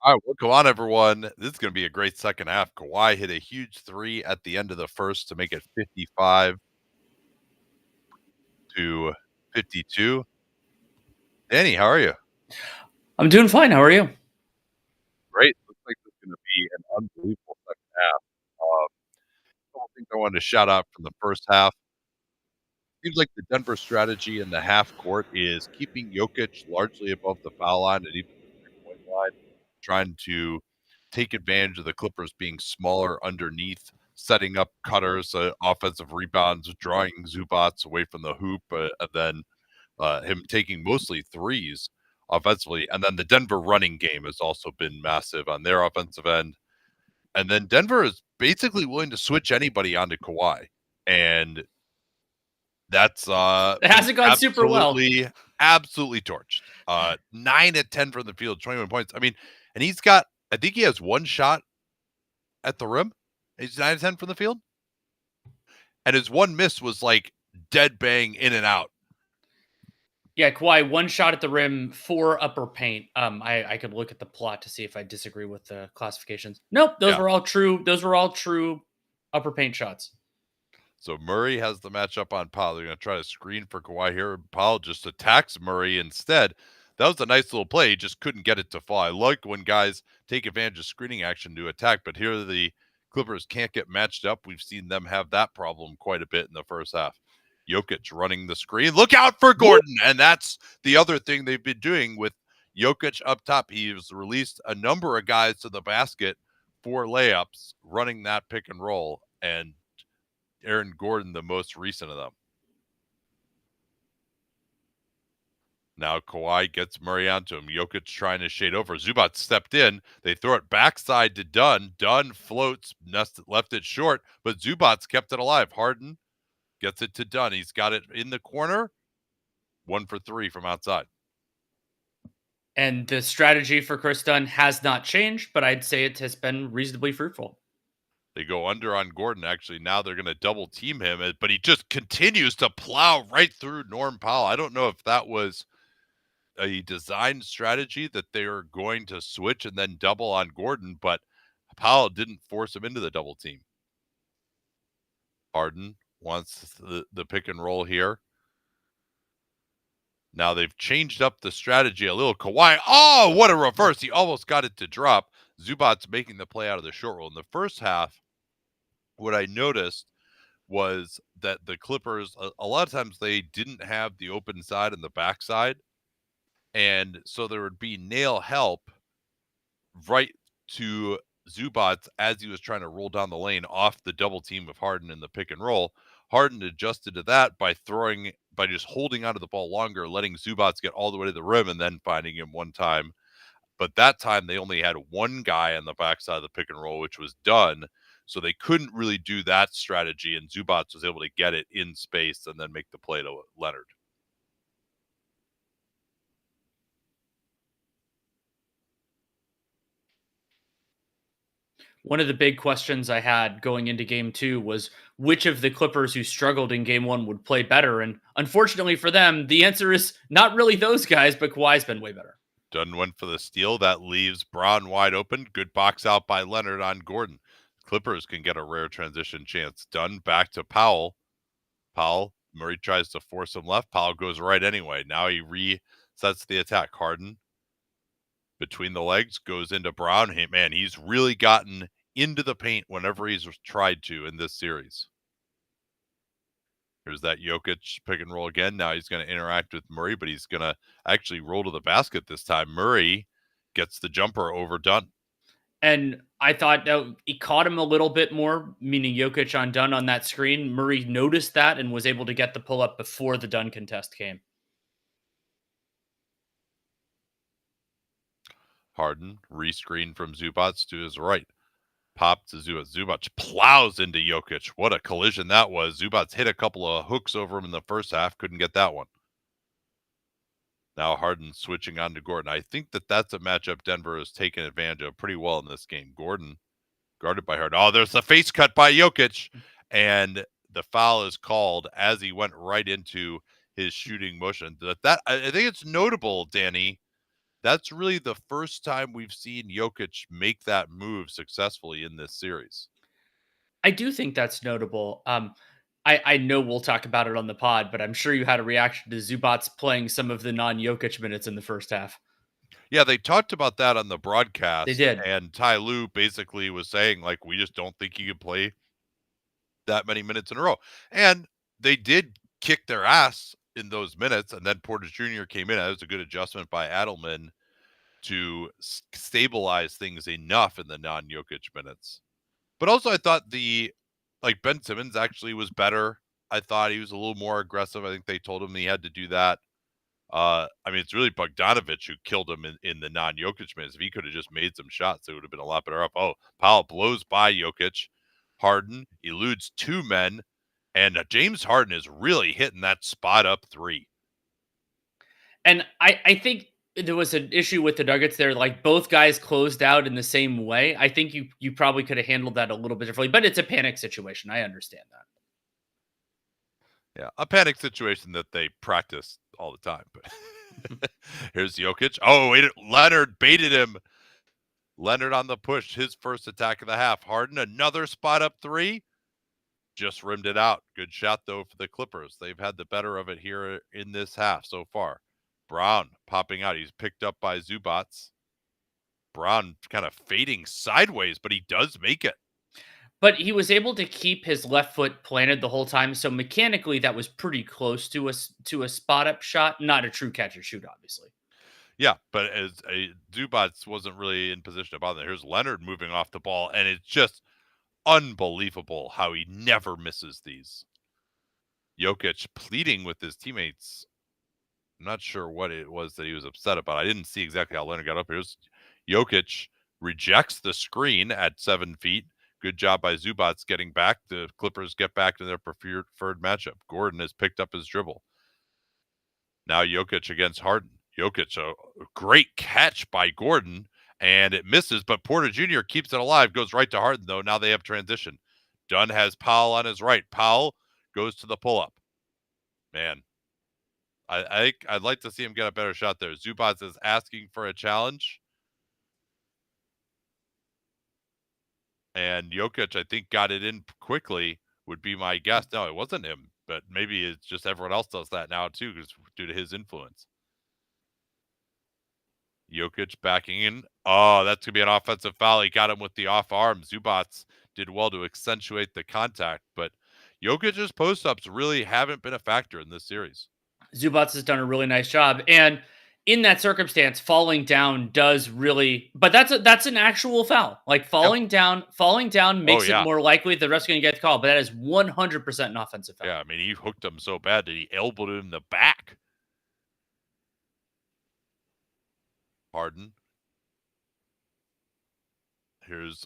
All right, well, come on, everyone. This is going to be a great second half. Kawhi hit a huge three at the end of the first to make it 55-52. Danny, how are you? I'm doing fine. How are you? Great. Looks like this is going to be an unbelievable second half. A couple things I wanted to shout out from the first half. Seems like the Denver strategy in the half court is keeping Jokic largely above the foul line and even the 3-point line, trying to take advantage of the Clippers being smaller underneath, setting up cutters, offensive rebounds, drawing Zubats away from the hoop, and then him taking mostly threes offensively. And then the Denver running game has also been massive on their offensive end. And then Denver is basically willing to switch anybody onto Kawhi. And that's It been hasn't gone super well. absolutely torched. 9 at 10 from the field, 21 points. I mean, and I think he has one shot at the rim. He's 9 at 10 from the field. And his one miss was like dead bang in and out. Yeah, Kawhi, one shot at the rim, 4 upper paint. I could look at the plot to see if I disagree with the classifications. Nope, those were all true. Those were all true upper paint shots. So Murray has the matchup on Powell. They're going to try to screen for Kawhi here. Powell just attacks Murray instead. That was a nice little play. He just couldn't get it to fall. I like when guys take advantage of screening action to attack, but here the Clippers can't get matched up. We've seen them have that problem quite a bit in the first half. Jokic running the screen. Look out for Gordon. And that's the other thing they've been doing with Jokic up top. He's released a number of guys to the basket for layups, running that pick and roll. And Aaron Gordon, the most recent of them. Now Kawhi gets Murray onto him. Jokic trying to shade over. Zubac stepped in. They throw it backside to Dunn. Dunn floats, left it short, but Zubac kept it alive. Harden gets it to Dunn. He's got it in the corner. 1 for 3 from outside. And the strategy for Chris Dunn has not changed, but I'd say it has been reasonably fruitful. They go under on Gordon. Actually, now they're going to double team him, but he just continues to plow right through Norm Powell. I don't know if that was a design strategy that they are going to switch and then double on Gordon, but Powell didn't force him into the double team. Harden wants the pick and roll here. Now they've changed up the strategy a little. Kawhi, oh, what a reverse. He almost got it to drop. Zubac's making the play out of the short roll. In the first half, what I noticed was that the Clippers, a lot of times they didn't have the open side and the backside. And so there would be nail help right to Zubac as he was trying to roll down the lane off the double team of Harden in the pick and roll. Harden adjusted to that by just holding onto the ball longer, letting Zubac get all the way to the rim and then finding him one time. But that time they only had one guy on the backside of the pick and roll, which was Dunn. So they couldn't really do that strategy, and Zubac was able to get it in space and then make the play to Leonard. One of the big questions I had going into game 2 was which of the Clippers who struggled in game 1 would play better. And unfortunately for them, the answer is not really those guys, but Kawhi's been way better. Dunn went for the steal. That leaves Braun wide open. Good box out by Leonard on Gordon. Clippers can get a rare transition chance. Dunn back to Powell. Murray tries to force him left. Powell goes right anyway. Now he resets the attack. Harden between the legs goes into Braun. Hey, man, he's really gotten into the paint whenever he's tried to in this series. Here's that Jokic pick and roll again. Now he's going to interact with Murray, but he's going to actually roll to the basket this time. Murray gets the jumper over Dunn. And I thought he caught him a little bit more, meaning Jokic on Dunn on that screen. Murray noticed that and was able to get the pull-up before the Dunn contest came. Harden rescreen from Zubac to his right. Pop to Zubac. Zubac plows into Jokic. What a collision that was. Zubac hit a couple of hooks over him in the first half. Couldn't get that one. Now Harden switching on to Gordon. I think that's a matchup Denver has taken advantage of pretty well in this game. Gordon guarded by Harden. Oh, there's the face cut by Jokic. And the foul is called as he went right into his shooting motion. I think it's notable, Danny, That's really the first time we've seen Jokic make that move successfully in this series. I do think that's notable. I know we'll talk about it on the pod, but I'm sure you had a reaction to Zubats playing some of the non-Jokic minutes in the first half. Yeah, they talked about that on the They broadcast, did. and Ty Lue basically was saying, like, we just don't think he can play that many minutes in a row. And they did kick their ass in those minutes, and then Porter Jr. came in. That was a good adjustment by Adelman to stabilize things enough in the non-Jokic minutes. But also, I thought Ben Simmons actually was better. I thought he was a little more aggressive. I think they told him he had to do that. I mean, it's really Bogdanovich who killed him in the non-Jokic minutes. If he could have just made some shots, it would have been a lot better up. Oh, Powell blows by Jokic. Harden eludes two men, and James Harden is really hitting that spot up three. And I think there was an issue with the Nuggets there. Like both guys closed out in the same way. I think you probably could have handled that a little bit differently, but it's a panic situation. I understand that. Yeah, a panic situation that they practice all the time. But here's Jokic. Oh, wait, Leonard baited him. Leonard on the push, his first attack of the half. Harden, another spot up three. Just rimmed it out. Good shot, though, for the Clippers. They've had the better of it here in this half so far. Brown popping out. He's picked up by Zubats. Brown kind of fading sideways, but he does make it. But he was able to keep his left foot planted the whole time, so mechanically that was pretty close to a spot up shot, not a true catch and shoot, obviously. Yeah, but as Zubats wasn't really in position to bother. Here's Leonard moving off the ball, and it's just unbelievable how he never misses these. Jokic pleading with his teammates. I'm not sure what it was that he was upset about. I didn't see exactly how Leonard got up. Here's Jokic rejects the screen at 7 feet. Good job by Zubats getting back. The Clippers get back to their preferred matchup. Gordon has picked up his dribble. Now Jokic against Harden. Jokic, a great catch by Gordon, and it misses, but Porter Jr. keeps it alive, goes right to Harden, though. Now they have transition. Dunn has Powell on his right. Powell goes to the pull-up. Man, I'd like to see him get a better shot there. Zubats is asking for a challenge. And Jokic, I think, got it in quickly, would be my guess. No, it wasn't him, but maybe it's just everyone else does that now, too, because due to his influence. Jokic backing in. Oh, that's going to be an offensive foul. He got him with the off arm. Zubats did well to accentuate the contact, but Jokic's post-ups really haven't been a factor in this series. Zubats has done a really nice job. And in that circumstance, falling down does really, but that's an actual foul. Like falling down makes it more likely the ref's going to get the call, but that is 100% an offensive foul. Yeah, I mean, he hooked him so bad that he elbowed him in the back. Harden. Here's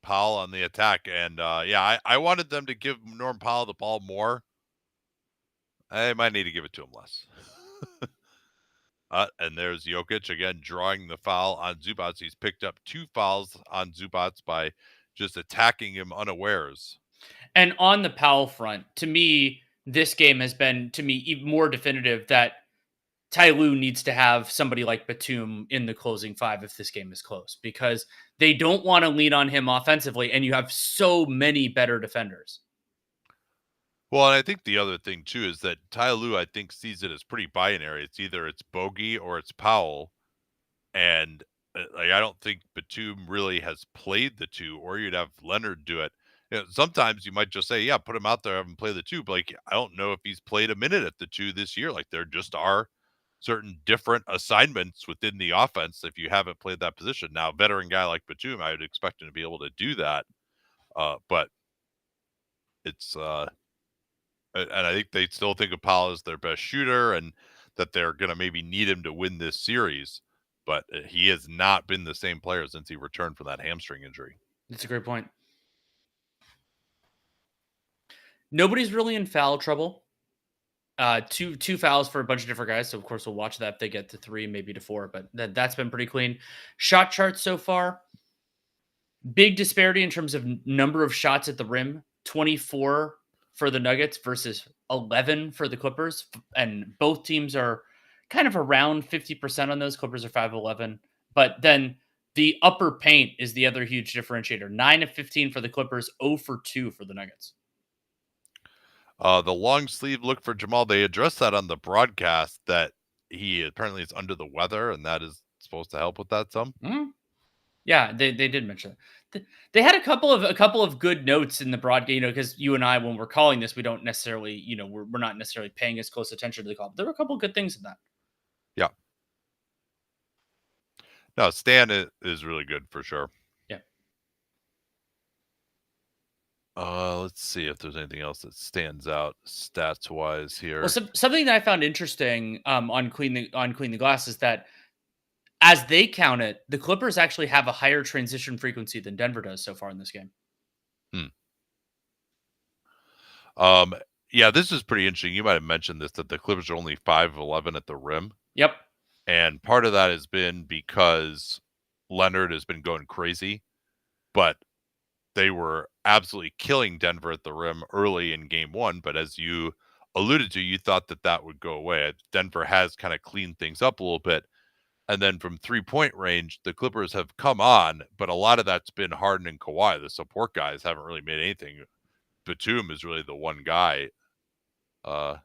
Powell on the attack. And I wanted them to give Norm Powell the ball more. I might need to give it to him less. And there's Jokic again drawing the foul on Zubats. He's picked up 2 fouls on Zubats by just attacking him unawares. And on the Powell front, to me, this game has been, to me, even more definitive that Ty Lue needs to have somebody like Batum in the closing 5 if this game is close, because they don't want to lean on him offensively, and you have so many better defenders. Well, and I think the other thing, too, is that Ty Lue, I think, sees it as pretty binary. It's either it's Bogey or it's Powell. And I don't think Batum really has played the 2, or you'd have Leonard do it. Sometimes you might just say, yeah, put him out there, have him play the 2. But I don't know if he's played a minute at the 2 this year. There just are certain different assignments within the offense if you haven't played that position. Now, a veteran guy like Batum, I would expect him to be able to do that. But it's and I think they still think of Powell as their best shooter and that they're going to maybe need him to win this series. But he has not been the same player since he returned from that hamstring injury. That's a great point. Nobody's really in foul trouble. Two fouls for a bunch of different guys. So, of course, we'll watch that if they get to 3, maybe to 4. But that's been pretty clean. Shot charts so far. Big disparity in terms of number of shots at the rim. 24 for the Nuggets versus 11 for the Clippers. And both teams are kind of around 50% on those. Clippers are 5-11. But then the upper paint is the other huge differentiator. 9 of 15 for the Clippers, 0 for 2 for the Nuggets. The long sleeve look for Jamal. They addressed that on the broadcast that he apparently is under the weather, and that is supposed to help with that some. Mm-hmm. Yeah, they did mention that. They had a couple of good notes in the broadcast, because you and I, when we're calling this, we don't necessarily, we're not necessarily paying as close attention to the call. But there were a couple of good things in that. Yeah. No, Stan is really good for sure. Yeah. Let's see if there's anything else that stands out stats wise here. Well, something that I found interesting on Clean the Glass is that as they count it, the Clippers actually have a higher transition frequency than Denver does so far in this game. Yeah, this is pretty interesting. You might have mentioned this, that the Clippers are only 5-11 at the rim. Yep. And part of that has been because Leonard has been going crazy, but they were absolutely killing Denver at the rim early in game one. But as you alluded to, you thought that would go away. Denver has kind of cleaned things up a little bit. And then from 3-point range, the Clippers have come on, but a lot of that's been Harden and Kawhi. The support guys haven't really made anything. Batum is really the one guy. Yeah,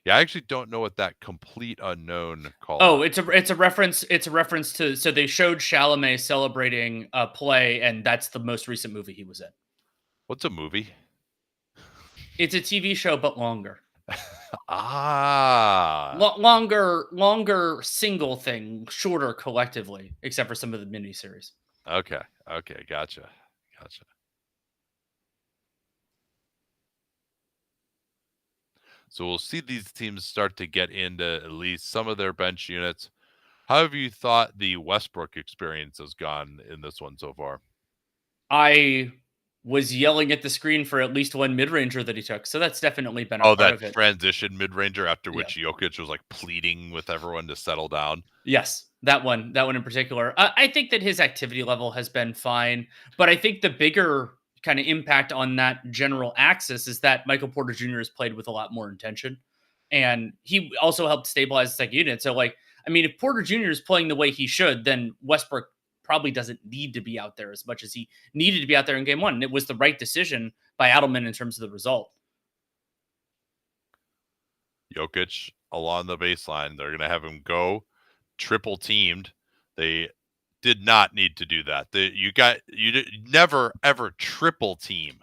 I actually don't know what that complete unknown call. Oh, it's a reference. It's a reference to. So they showed Chalamet celebrating a play, and that's the most recent movie he was in. What's a movie? It's a TV show, but longer. Longer single thing, shorter collectively, except for some of the miniseries. Okay, gotcha. So we'll see these teams start to get into at least some of their bench units. How have you thought the Westbrook experience has gone in this one so far? I was yelling at the screen for at least one mid-ranger that he took, so that's definitely been a part of it. Transition mid-ranger after which Jokic was like pleading with everyone to settle down. Yes, that one in particular. I think that his activity level has been fine, but I think the bigger kind of impact on that general axis is that Michael Porter Jr. has played with a lot more intention, and he also helped stabilize the second unit. So, if Porter Jr. is playing the way he should, then Westbrook probably doesn't need to be out there as much as he needed to be out there in game one. And it was the right decision by Adelman in terms of the result. Jokic along the baseline. They're going to have him go triple teamed. They did not need to do that. You never ever triple team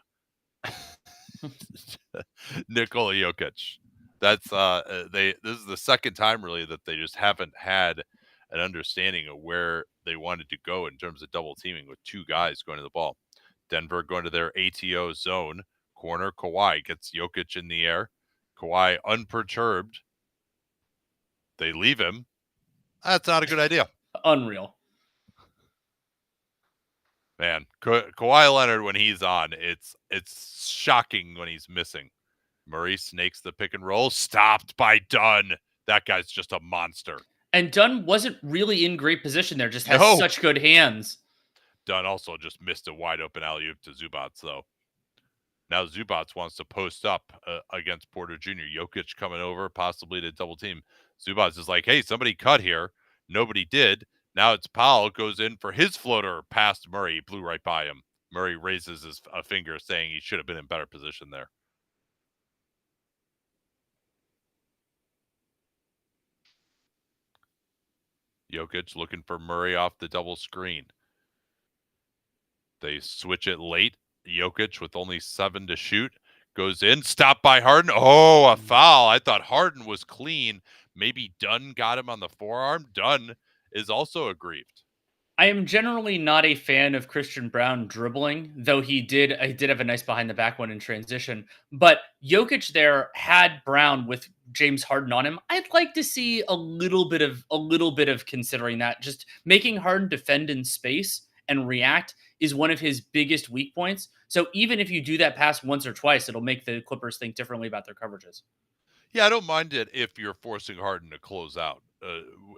Nikola Jokic. That's this is the second time really that they just haven't had an understanding of where they wanted to go in terms of double teaming with two guys going to the ball. Denver going to their ATO zone. Corner, Kawhi gets Jokic in the air. Kawhi unperturbed. They leave him. That's not a good idea. Unreal. Man, Kawhi Leonard, when he's on, it's shocking when he's missing. Murray snakes the pick and roll. Stopped by Dunn. That guy's just a monster. And Dunn wasn't really in great position there. Just has such good hands. Dunn also just missed a wide open alley-oop to Zubac, though. Now Zubac wants to post up against Porter Jr. Jokic coming over, possibly to double team. Zubac is like, hey, somebody cut here. Nobody did. Now it's Powell goes in for his floater past Murray. He blew right by him. Murray raises a finger saying he should have been in better position there. Jokic looking for Murray off the double screen. They switch it late. Jokic with only 7 to shoot goes in. Stopped by Harden. Oh, a foul. I thought Harden was clean. Maybe Dunn got him on the forearm. Dunn is also aggrieved. I am generally not a fan of Christian Braun dribbling, though he did have a nice behind the back one in transition. But Jokic there had Braun with James Harden on him. I'd like to see a little bit of considering that. Just making Harden defend in space and react is one of his biggest weak points. So even if you do that pass once or twice, it'll make the Clippers think differently about their coverages. Yeah, I don't mind it if you're forcing Harden to close out.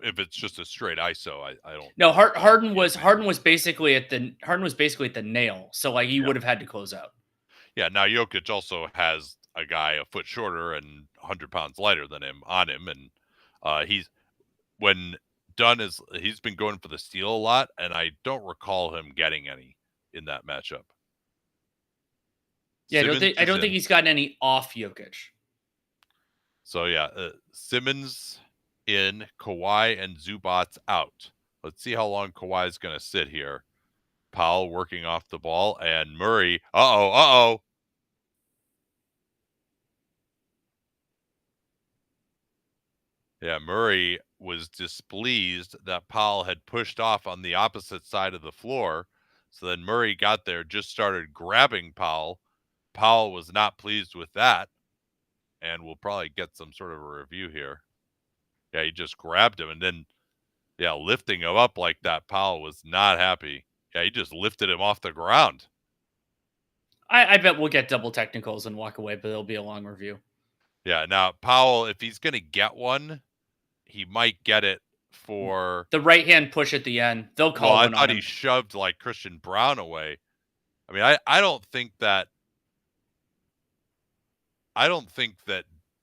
If it's just a straight ISO, I don't. No, Harden was basically at the nail, so he would have had to close out. Yeah, now Jokic also has a guy a foot shorter and 100 pounds lighter than him on him, and when he's been going for the steal a lot, and I don't recall him getting any in that matchup. Yeah, Simmons I don't is think in. he's gotten any off Jokic. So yeah, Simmons in, Kawhi and Zubac's out. Let's see how long Kawhi is going to sit here. Powell working off the ball, and Murray. Uh-oh. Yeah, Murray was displeased that Powell had pushed off on the opposite side of the floor. So then Murray got there, just started grabbing Powell. Powell was not pleased with that, and we'll probably get some sort of a review here. Yeah, he just grabbed him, and then, yeah, lifting him up like that, Powell was not happy. Yeah, he just lifted him off the ground. I bet we'll get double technicals and walk away, but it'll be a long review. Yeah, now Powell, if he's going to get one, he might get it for the right hand push at the end. They'll call one on him. I thought he shoved like Christian Brown away. I mean, I don't think that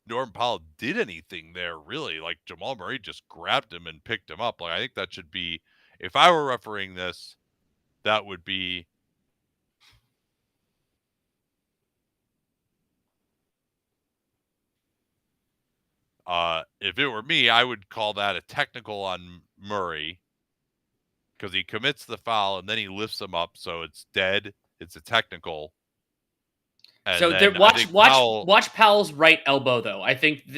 Norm Powell did anything there, really. Like, Jamal Murray just grabbed him and picked him up. Like, I think that should be, if I were refereeing this, that would be if it were me, I would call that a technical on Murray, because he commits the foul and then he lifts him up, so it's dead. It's a technical. And so then watch Powell's right elbow, though. I think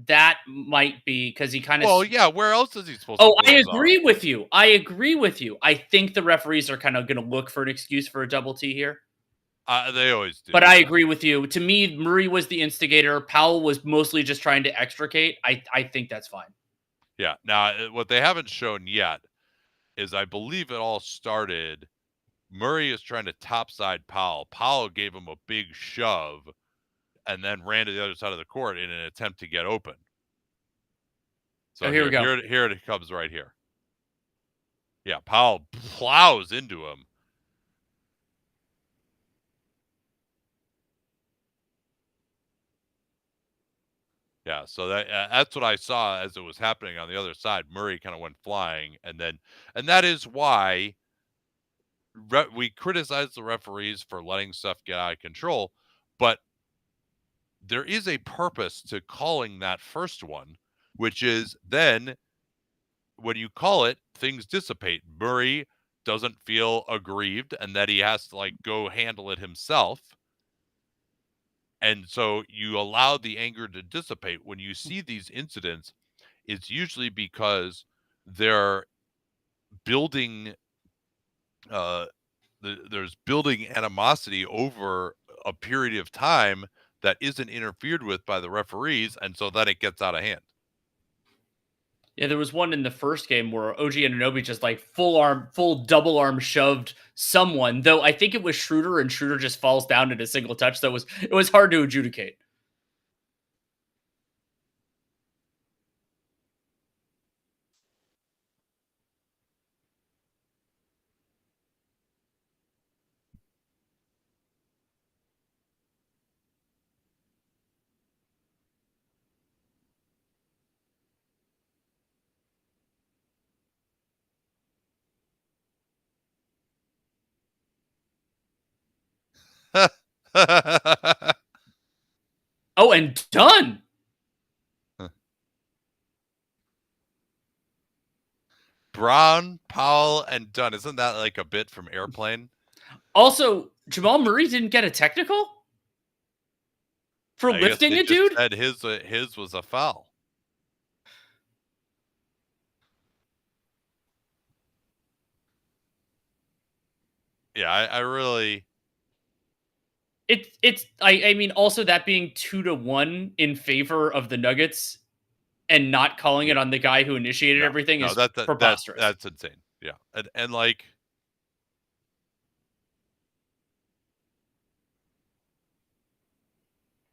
that might be because he kind of. Well, yeah. Where else is he supposed to? Oh, I agree with you. I think the referees are kind of going to look for an excuse for a double T here. They always do. But I agree with you. To me, Murray was the instigator. Powell was mostly just trying to extricate. I think that's fine. Yeah. Now, what they haven't shown yet is, I believe it all started, Murray is trying to topside Powell. Powell gave him a big shove and then ran to the other side of the court in an attempt to get open. So here we go. Here it comes right here. Yeah, Powell plows into him. Yeah, so that's what I saw as it was happening on the other side. Murray kind of went flying, and that is why we criticize the referees for letting stuff get out of control, but there is a purpose to calling that first one, which is then when you call it, things dissipate. Murray doesn't feel aggrieved and that he has to go handle it himself. And so you allow the anger to dissipate. When you see these incidents, it's usually because they're building there's building animosity over a period of time that isn't interfered with by the referees, and so then it gets out of hand. Yeah, there was one in the first game where OG Anunoby just full double arm shoved someone, though I think it was Schroeder, and Schroeder just falls down in a single touch, so it was hard to adjudicate. Oh, and done. Brown, Powell, and Dunn. Isn't that like a bit from Airplane? Also, Jamal Murray didn't get a technical for lifting a dude? Said his was a foul. Yeah, I really... I mean, also that being 2-1 in favor of the Nuggets and not calling it on the guy who initiated everything is preposterous. That's insane. Yeah. And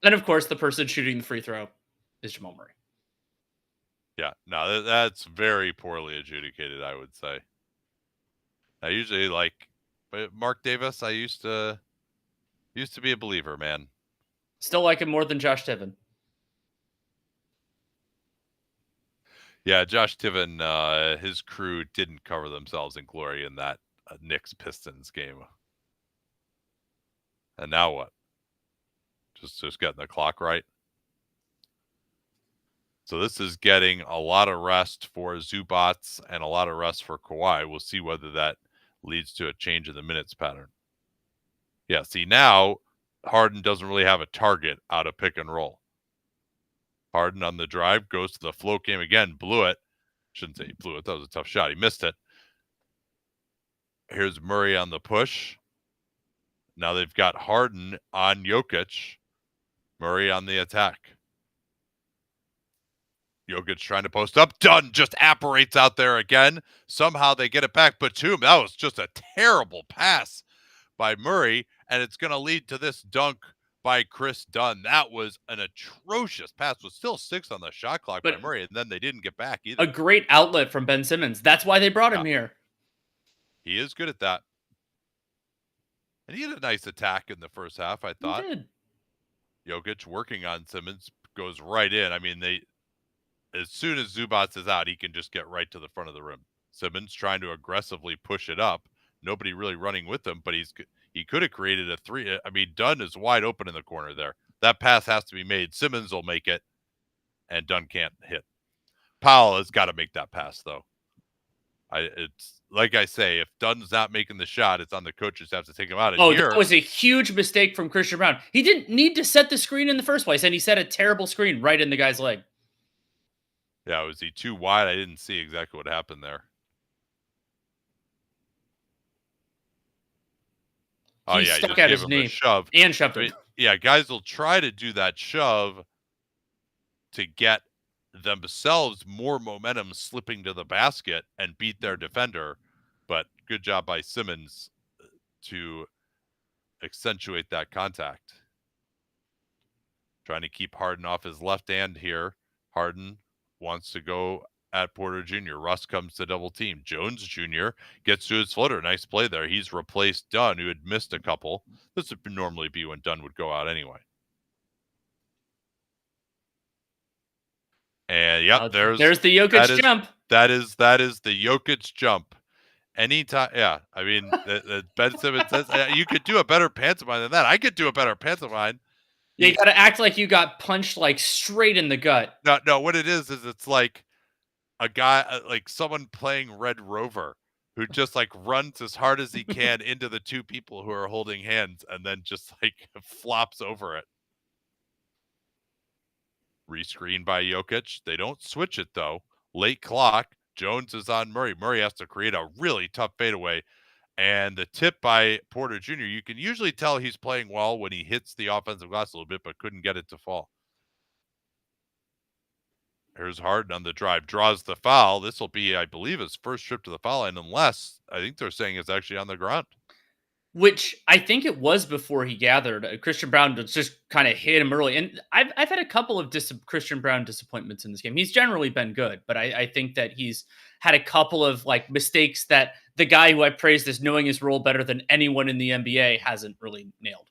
and of course, the person shooting the free throw is Jamal Murray. Yeah, no, that's very poorly adjudicated, I would say. I usually Mark Davis. I used to be a believer, man. Still like him more than Josh Tiven. Yeah, Josh Tiven, his crew didn't cover themselves in glory in that Knicks-Pistons game. And now what? Just getting the clock right. So this is getting a lot of rest for Zubats and a lot of rest for Kawhi. We'll see whether that leads to a change in the minutes pattern. Yeah, see, now Harden doesn't really have a target out of pick and roll. Harden on the drive goes to the float game again, blew it. Shouldn't say he blew it. That was a tough shot. He missed it. Here's Murray on the push. Now they've got Harden on Jokic. Murray on the attack. Jokic trying to post up. Dunn just apparates out there again. Somehow they get it back. Batum, that was just a terrible pass by Murray, and it's going to lead to this dunk by Chris Dunn. That was an atrocious pass. Was still 6 on the shot clock by Murray, and then they didn't get back either. A great outlet from Ben Simmons. That's why they brought him here. He is good at that. And he had a nice attack in the first half, I thought. He did. Jokic working on Simmons goes right in. I mean, as soon as Zubats is out, he can just get right to the front of the rim. Simmons trying to aggressively push it up. Nobody really running with him, but he could have created a three. I mean, Dunn is wide open in the corner there. That pass has to be made. Simmons will make it, and Dunn can't hit. Powell has got to make that pass, though. It's like I say, if Dunn's not making the shot, it's on the coaches to have to take him out. And that was a huge mistake from Christian Braun. He didn't need to set the screen in the first place, and he set a terrible screen right in the guy's leg. Yeah, was he too wide? I didn't see exactly what happened there. He stuck out his knee shove and shoved him. Yeah, guys will try to do that shove to get themselves more momentum slipping to the basket and beat their defender. But good job by Simmons to accentuate that contact. Trying to keep Harden off his left hand here. Harden wants to go at Porter Jr. Russ comes to double team. Jones Jr. gets to his floater. Nice play there. He's replaced Dunn, who had missed a couple. This would normally be when Dunn would go out anyway. And yep, there's the Jokic jump. That is the Jokic jump. Anytime, yeah. I mean, Ben Simmons says you could do a better pantomime than that. I could do a better pantomime. Yeah, you got to act like you got punched like straight in the gut. No. What it is it's like a guy, like someone playing Red Rover, who just like runs as hard as he can into the two people who are holding hands, and then just like flops over it. Rescreen by Jokic. They don't switch it though. Late clock. Jones is on Murray. Murray has to create a really tough fadeaway. And the tip by Porter Jr., you can usually tell he's playing well when he hits the offensive glass a little bit, but couldn't get it to fall. Here's Harden on the drive. Draws the foul. This will be, I believe, his first trip to the foul line, unless I think they're saying it's actually on the ground. Which I think it was before he gathered. Christian Braun just kind of hit him early. And I've had a couple of Christian Braun disappointments in this game. He's generally been good, but I think that he's had a couple of like mistakes that the guy who I praised as knowing his role better than anyone in the NBA hasn't really nailed.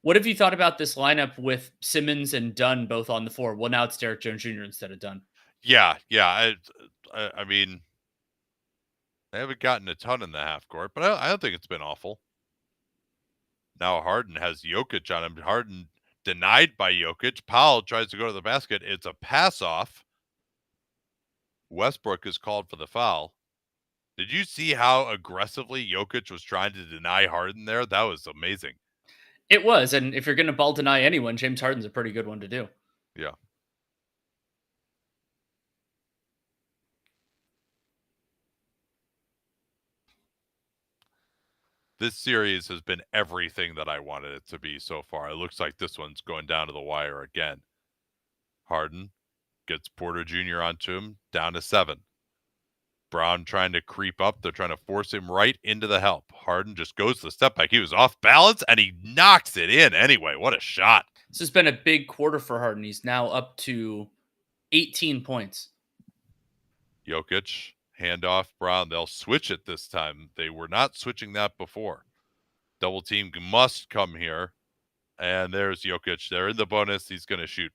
What have you thought about this lineup with Simmons and Dunn both on the floor? Well, now it's Derek Jones Jr. instead of Dunn. Yeah. I mean, they haven't gotten a ton in the half court, but I don't think it's been awful. Now Harden has Jokic on him. Harden denied by Jokic. Powell tries to go to the basket. It's a pass off. Westbrook is called for the foul. Did you see how aggressively Jokic was trying to deny Harden there? That was amazing. It was, and if you're going to ball deny anyone, James Harden's a pretty good one to do. Yeah. This series has been everything that I wanted it to be so far. It looks like this one's going down to the wire again. Harden gets Porter Jr. onto him, down to 7. Brown trying to creep up. They're trying to force him right into the help. Harden just goes to the step back. He was off balance, and he knocks it in anyway. What a shot. This has been a big quarter for Harden. He's now up to 18 points. Jokic handoff, Brown. They'll switch it this time. They were not switching that before. Double team must come here. And there's Jokic. They're in the bonus. He's going to shoot.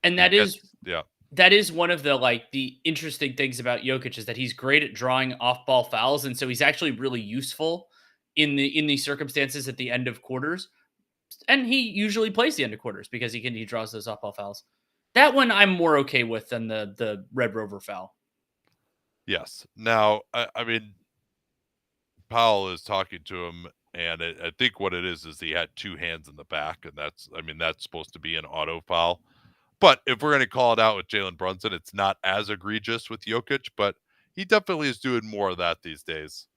And that is one of the interesting things about Jokic is that he's great at drawing off-ball fouls, and so he's actually really useful in these circumstances at the end of quarters. And he usually plays the end of quarters because he draws those off-ball fouls. That one I'm more okay with than the Red Rover foul. Yes. Now, I mean, Powell is talking to him, and I think what it is he had two hands in the back, and that's supposed to be an auto foul. But if we're going to call it out with Jalen Brunson, it's not as egregious with Jokic, but he definitely is doing more of that these days.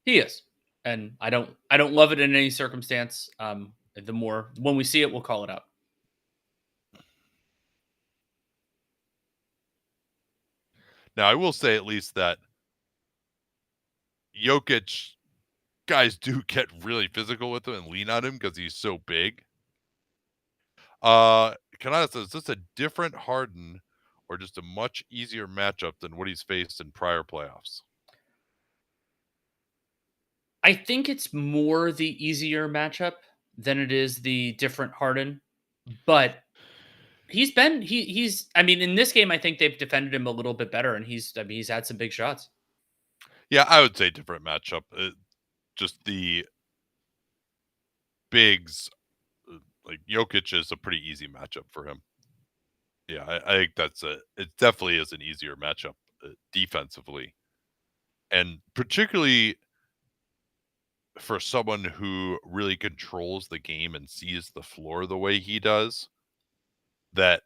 He is, and I don't love it in any circumstance. When we see it, we'll call it out. Now, I will say at least that Jokic guys do get really physical with him and lean on him because he's so big. Kanata says, is this a different Harden or just a much easier matchup than what he's faced in prior playoffs? I think it's more the easier matchup than it is the different Harden, but he's in this game, I think they've defended him a little bit better, and he's had some big shots. Yeah, I would say different matchup. Just the bigs, like Jokic is a pretty easy matchup for him. Yeah, I think it definitely is an easier matchup defensively. And particularly for someone who really controls the game and sees the floor the way he does, that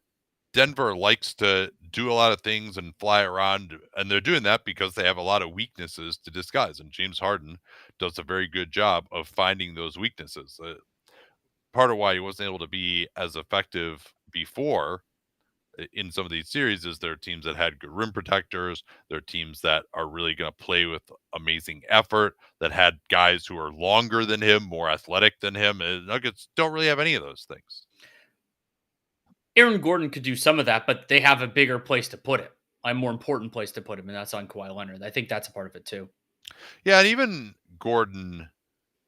Denver likes to do a lot of things and fly around, and they're doing that because they have a lot of weaknesses to disguise, and James Harden does a very good job of finding those weaknesses. Part of why he wasn't able to be as effective before in some of these series is there are teams that had good rim protectors. There are teams that are really going to play with amazing effort, that had guys who are longer than him, more athletic than him. And Nuggets don't really have any of those things. Aaron Gordon could do some of that, but they have a bigger place to put him, a more important place to put him, and that's on Kawhi Leonard. I think that's a part of it too. Yeah, and even Gordon,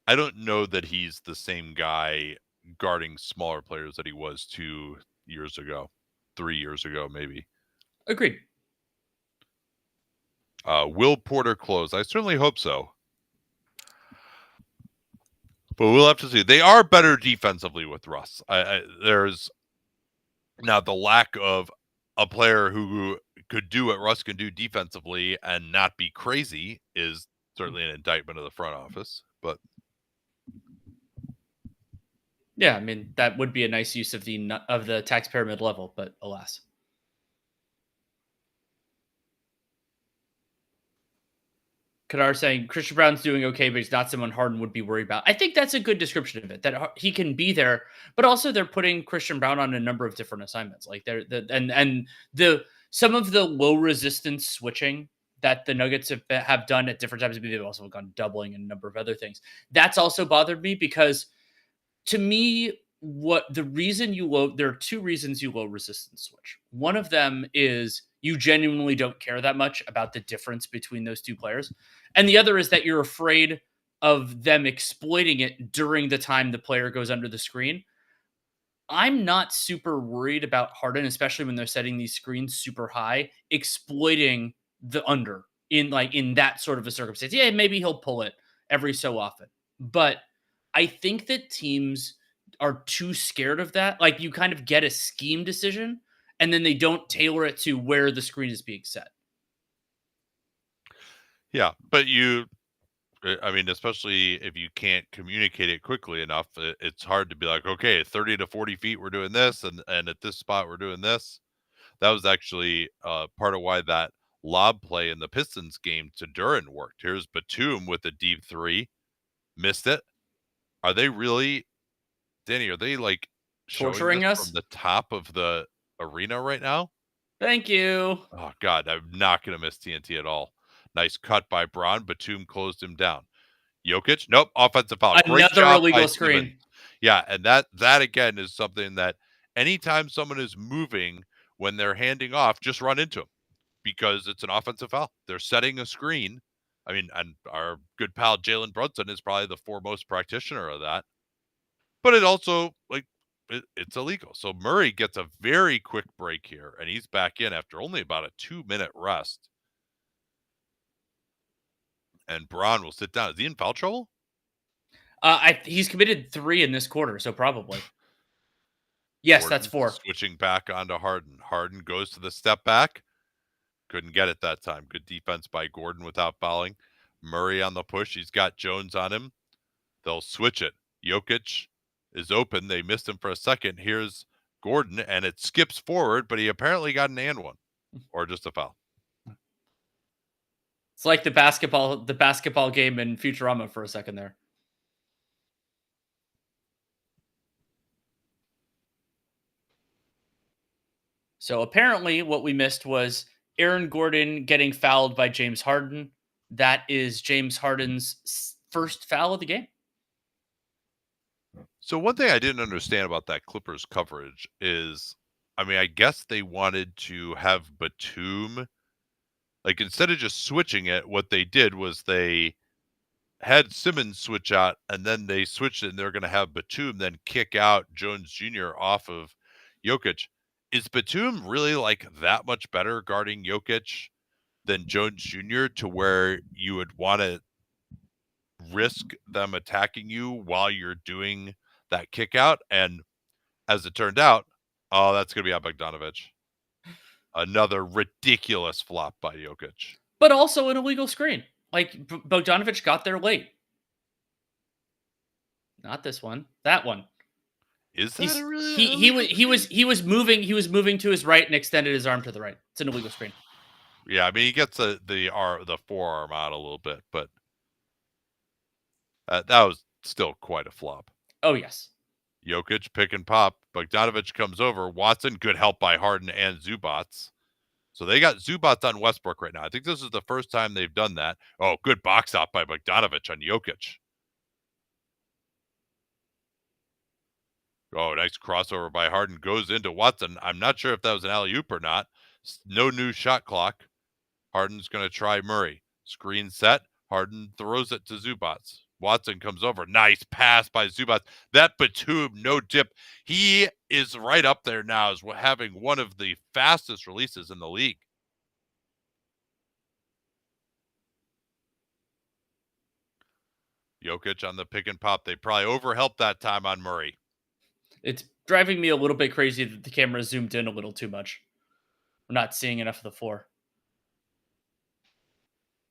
I don't know that he's the same guy guarding smaller players that he was 2 years ago. 3 years ago, maybe. Agreed. Will Porter close? I certainly hope so. But we'll have to see. They are better defensively with Russ. There's now the lack of a player who could do what Russ can do defensively and not be crazy is certainly an indictment of the front office. But yeah, I mean, that would be a nice use of the tax pyramid level, but alas. Kadar saying Christian Brown's doing okay, but he's not someone Harden would be worried about. I think that's a good description of it, that he can be there, but also they're putting Christian Brown on a number of different assignments. Like some of the low resistance switching that the Nuggets have done at different times. They've also gone doubling and a number of other things. That's also bothered me because to me, there are two reasons you low resistance switch. One of them is you genuinely don't care that much about the difference between those two players. And the other is that you're afraid of them exploiting it during the time the player goes under the screen. I'm not super worried about Harden, especially when they're setting these screens super high, exploiting the under in that sort of a circumstance. Yeah, maybe he'll pull it every so often. But I think that teams are too scared of that. Like, you kind of get a scheme decision, and then they don't tailor it to where the screen is being set. Yeah, but especially if you can't communicate it quickly enough, it's hard to be like, okay, 30 to 40 feet, we're doing this, and at this spot, we're doing this. That was actually part of why that lob play in the Pistons game to Duren worked. Here's Batum with a deep three, missed it. Are they really, Danny, are they like torturing us from the top of the arena right now? Thank you. Oh, God, I'm not going to miss TNT at all. Nice cut by Braun. Batum closed him down. Jokic, nope, offensive foul. Another illegal screen. Yeah, and that again is something that anytime someone is moving when they're handing off, just run into him because it's an offensive foul. They're setting a screen. I mean, and our good pal Jalen Brunson is probably the foremost practitioner of that. But it also, it's illegal. So Murray gets a very quick break here, and he's back in after only about a 2-minute rest. And Braun will sit down. Is he in foul trouble? He's committed 3 in this quarter, so probably. Yes, Gordon that's 4. Switching back onto Harden. Harden goes to the step back. Couldn't get it that time. Good defense by Gordon without fouling. Murray on the push. He's got Jones on him. They'll switch it. Jokic is open. They missed him for a second. Here's Gordon, and it skips forward, but he apparently got an and one or just a foul. It's like the basketball game in Futurama for a second there. So apparently what we missed was Aaron Gordon getting fouled by James Harden. That is James Harden's first foul of the game. So one thing I didn't understand about that Clippers coverage is, I mean, I guess they wanted to have Batum, like instead of just switching it, what they did was they had Simmons switch out, and then they switched it, and they're going to have Batum then kick out Jones Jr. off of Jokic. Is Batum really like that much better guarding Jokic than Jones Jr. to where you would want to risk them attacking you while you're doing that kick out? And as it turned out, oh, that's going to be on Bogdanovich. Another ridiculous flop by Jokic. But also an illegal screen. Like, Bogdanovich got there late. Not this one. That one. Is that he was moving to his right and extended his arm to the right. It's an illegal screen. Yeah, I mean, he gets the forearm out a little bit, but that was still quite a flop. Oh, yes. Jokic pick and pop. Bogdanovich comes over. Watson, good help by Harden and Zubats. So they got Zubats on Westbrook right now. I think this is the first time they've done that. Oh, good box out by Bogdanovich on Jokic. Oh, nice crossover by Harden. Goes into Watson. I'm not sure if that was an alley-oop or not. No new shot clock. Harden's going to try Murray. Screen set. Harden throws it to Zubats. Watson comes over. Nice pass by Zubats. That Batum, no dip. He is right up there now as having one of the fastest releases in the league. Jokic on the pick and pop. They probably overhelped that time on Murray. It's driving me a little bit crazy that the camera zoomed in a little too much. We're not seeing enough of the floor.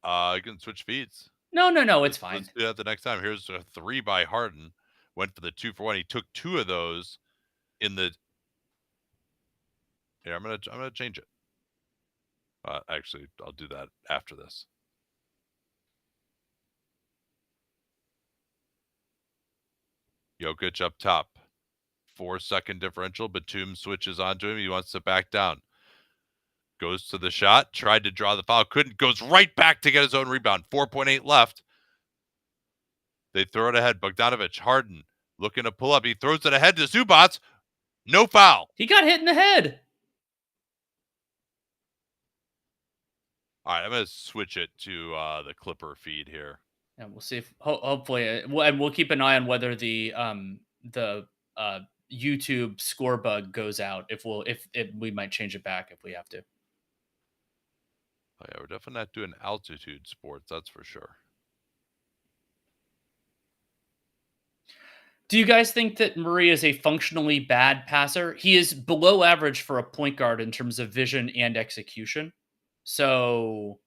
You can switch feeds. No, it's fine. Let's do that the next time. Here's a 3 by Harden. Went for the 2-for-1. He took 2 of those in the. Here, I'm gonna change it. Actually, I'll do that after this. Jokic up top. 4-second differential. Batum switches onto him. He wants to back down. Goes to the shot. Tried to draw the foul. Couldn't. Goes right back to get his own rebound. 4.8 left. They throw it ahead. Bogdanovich. Harden looking to pull up. He throws it ahead to Zubats. No foul. He got hit in the head. All right, I'm going to switch it to the Clipper feed here. And we'll see if hopefully, and we'll keep an eye on whether the YouTube score bug goes out. If we might change it back if we have to. Oh, yeah, we're definitely not doing altitude sports, that's for sure. Do you guys think that Murray is a functionally bad passer? He is below average for a point guard in terms of vision and execution. So,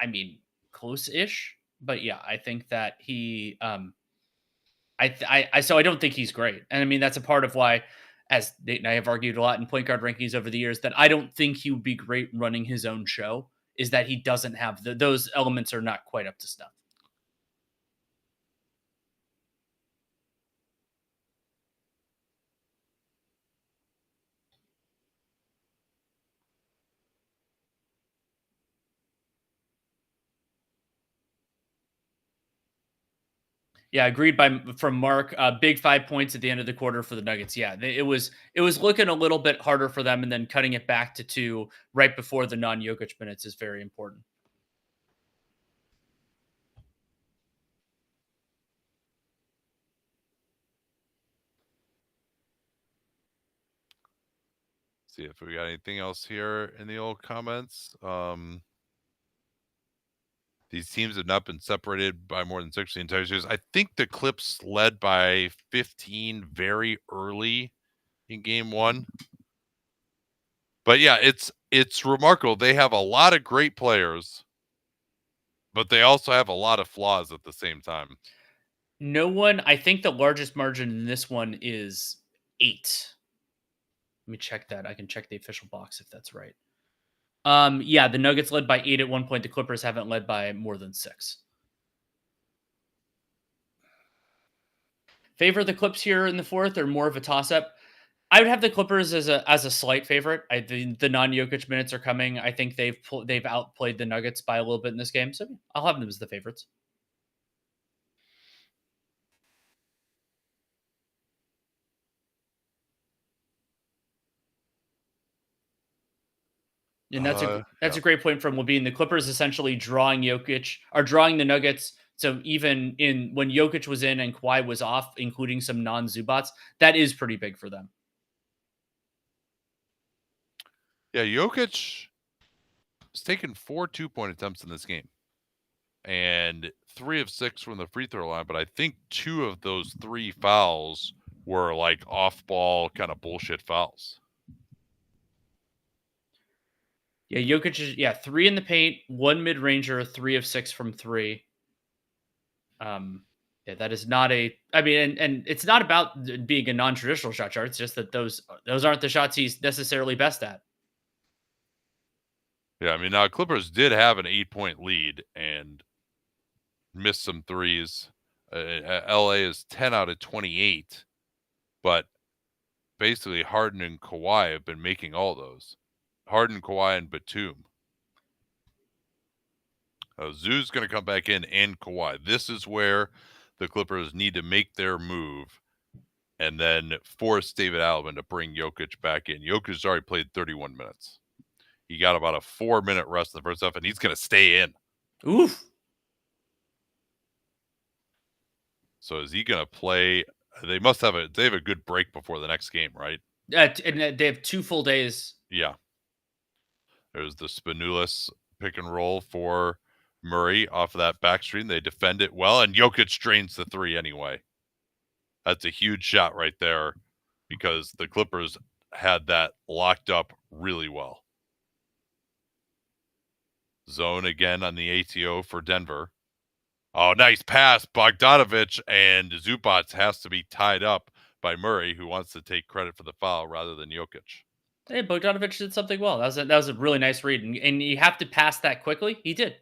I mean, close-ish. But yeah, I think that he, so I don't think he's great. And I mean, that's a part of why, as Nate and I have argued a lot in point guard rankings over the years, that I don't think he would be great running his own show, is that he doesn't have those elements are not quite up to snuff. Yeah, agreed from Mark. Big 5 points at the end of the quarter for the Nuggets. Yeah, it was looking a little bit harder for them, and then cutting it back to 2 right before the non-Jokic minutes is very important. See if we got anything else here in the old comments. These teams have not been separated by more than 6 the entire series. I think the Clips led by 15 very early in game 1. But yeah, it's remarkable. They have a lot of great players, but they also have a lot of flaws at the same time. I think the largest margin in this one is 8. Let me check that. I can check the official box if that's right. Yeah, the Nuggets led by 8 at one point. The Clippers haven't led by more than 6. Favor the Clips here in the fourth, or more of a toss-up? I would have the Clippers as a slight favorite. The non-Jokic minutes are coming. I think they've outplayed the Nuggets by a little bit in this game, so I'll have them as the favorites. And that's a great point from Levine. The Clippers essentially drawing the Nuggets. So even when Jokic was in and Kawhi was off, including some non-Zubats, that is pretty big for them. Yeah, Jokic has taken 4 2-point attempts in this game, and 3 of 6 from the free throw line. But I think 2 of those 3 fouls were like off-ball kind of bullshit fouls. Yeah, Jokic is 3 in the paint, 1 mid-ranger, 3 of 6 from 3. Yeah, that is not and it's not about being a non-traditional shot chart. It's just that those aren't the shots he's necessarily best at. Yeah, I mean, now Clippers did have an 8-point lead and missed some threes. LA is 10 out of 28, but basically Harden and Kawhi have been making all those. Harden, Kawhi, and Batum. Zoo's going to come back in and Kawhi. This is where the Clippers need to make their move and then force David Allen to bring Jokic back in. Jokic has already played 31 minutes. He got about a 4-minute rest in the first half, and he's going to stay in. Oof. So is he going to play? They have a good break before the next game, right? And they have 2 full days. Yeah. There's the Spanulis pick and roll for Murray off of that back screen. They defend it well, and Jokic drains the 3 anyway. That's a huge shot right there because the Clippers had that locked up really well. Zone again on the ATO for Denver. Oh, nice pass. Bogdanovich, and Zubac has to be tied up by Murray, who wants to take credit for the foul rather than Jokic. Hey, Bogdanovich did something well. That was a really nice read, and you have to pass that quickly. He did.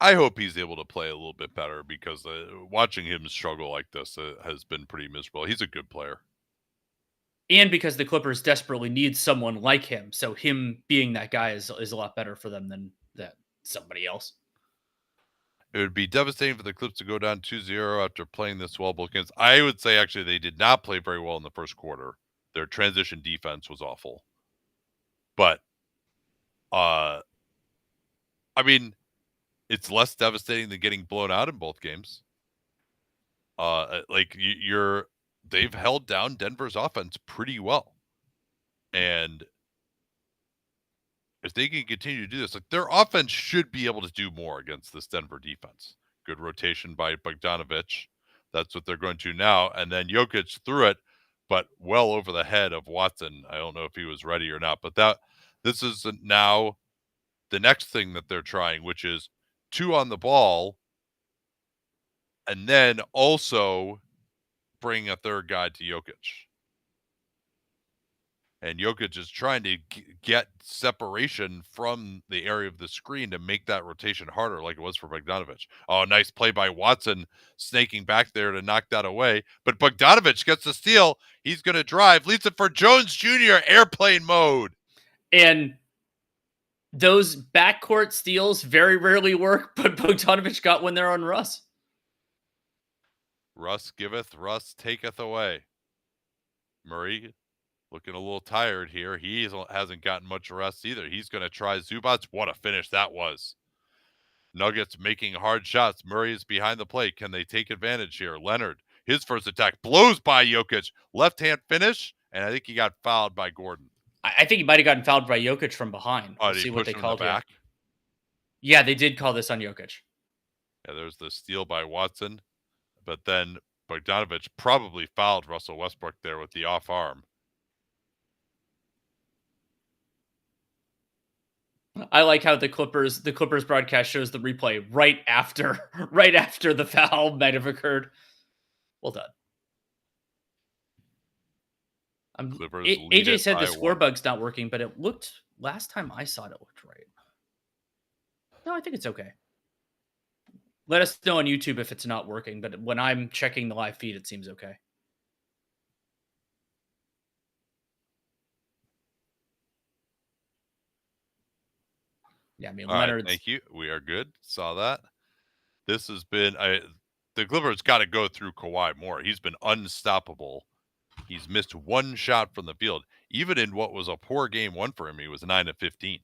I hope he's able to play a little bit better because watching him struggle like this has been pretty miserable. He's a good player. And because the Clippers desperately need someone like him. So him being that guy is a lot better for them than somebody else. It would be devastating for the Clips to go down 2-0 after playing this well both games. I would say, actually, they did not play very well in the first quarter. Their transition defense was awful. But, I mean, it's less devastating than getting blown out in both games. They've held down Denver's offense pretty well. And if they can continue to do this, like their offense should be able to do more against this Denver defense. Good rotation by Bogdanovich. That's what they're going to now. And then Jokic threw it, but well over the head of Watson. I don't know if he was ready or not, but this is now the next thing that they're trying, which is 2 on the ball, and then also bring a third guy to Jokic. And Jokic is trying to get separation from the area of the screen to make that rotation harder, like it was for Bogdanovich. Oh, nice play by Watson, snaking back there to knock that away. But Bogdanovich gets the steal. He's going to drive, leads it for Jones Jr., airplane mode. And those backcourt steals very rarely work, but Bogdanovich got one there on Russ. Russ giveth, Russ taketh away. Murray looking a little tired here. He hasn't gotten much rest either. He's going to try Zubats. What a finish that was. Nuggets making hard shots. Murray is behind the plate. Can they take advantage here? Leonard, his first attack, blows by Jokic. Left-hand finish, and I think he got fouled by Gordon. I think he might have gotten fouled by Jokic from behind. Oh, We'll see what they called here. back? Yeah, they did call this on Jokic. Yeah, there's the steal by Watson. But then Bogdanovich probably fouled Russell Westbrook there with the off arm. I like how the Clippers broadcast shows the replay right after the foul might have occurred. Well done. Clippers AJ said the score 1. bug's not working, but it looked last time I saw it looked right. No, I think it's okay. Let us know on YouTube if it's not working, but when I'm checking the live feed, it seems okay. Yeah, I mean, Leonard's... Thank you. We are good. Saw that. This has been the Clippers got to go through Kawhi more. He's been unstoppable. He's missed one shot from the field. Even in what was a poor game one for him, he was 9 of 15.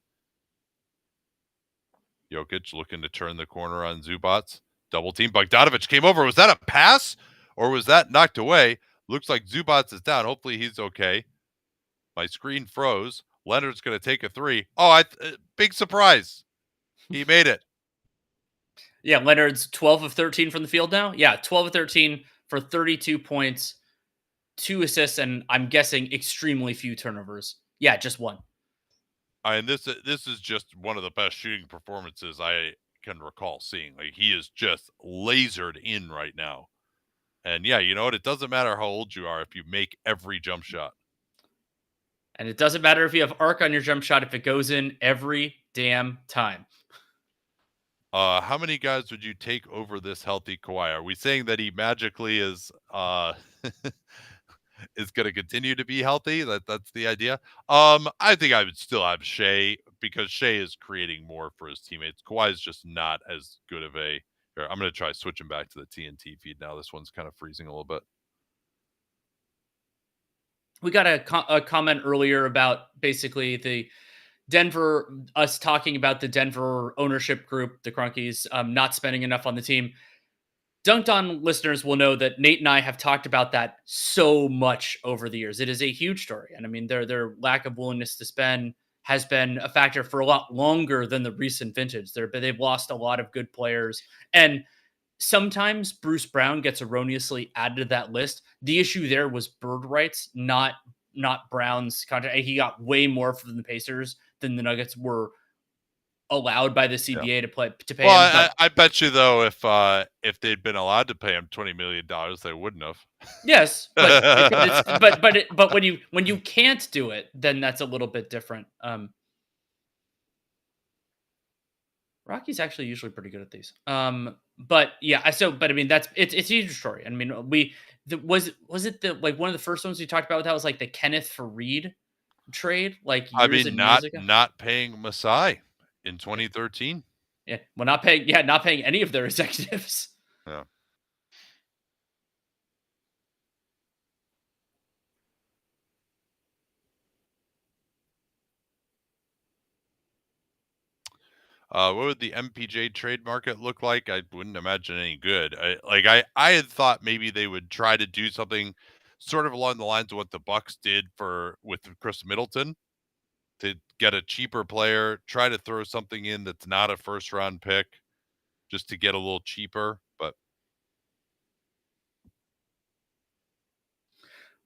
Jokic looking to turn the corner on Zubats. Double team. Bogdanovich came over. Was that a pass or was that knocked away? Looks like Zubats is down. Hopefully he's okay. My screen froze. Leonard's going to take a three. Oh, big surprise. He made it. Yeah, Leonard's 12 of 13 from the field now. Yeah, 12 of 13 for 32 points, 2 assists, and I'm guessing extremely few turnovers. Yeah, just one. And this is just one of the best shooting performances I can recall seeing. Like, he is just lasered in right now. And yeah, you know what? It doesn't matter how old you are if you make every jump shot. And it doesn't matter if you have arc on your jump shot if it goes in every damn time. How many guys would you take over this healthy Kawhi? Are we saying that he magically is is going to continue to be healthy? That's the idea. I think I would still have Shea because Shea is creating more for his teammates. Kawhi is just not as good of a. Here, I'm going to try switching back to the TNT feed now. This one's kind of freezing a little bit. We got a comment earlier about basically the Denver, us talking about the Denver ownership group, the Crunkies, not spending enough on the team. Dunked On listeners will know that Nate and I have talked about that so much over the years. It is a huge story. And I mean, their lack of willingness to spend has been a factor for a lot longer than the recent vintage. They've lost a lot of good players. And sometimes Bruce Brown gets erroneously added to that list. The issue there was bird rights, not Brown's contract. He got way more from the Pacers than the Nuggets were allowed by the CBA to pay him. I bet you though, if they'd been allowed to pay him $20 million, they wouldn't have. Yes, but when you can't do it, then that's a little bit different. Rocky's actually usually pretty good at these. But yeah, but I mean, it's a huge story. I mean, was it the like one of the first ones we talked about? That was like the Kenneth Faried trade, like years and years ago? Not paying Masai in 2013. Yeah, well, not paying any of their executives. Yeah. What would the MPJ trade market look like? I wouldn't imagine any good. I had thought maybe they would try to do something sort of along the lines of what the Bucks did with Chris Middleton, to get a cheaper player, try to throw something in that's not a first round pick just to get a little cheaper. But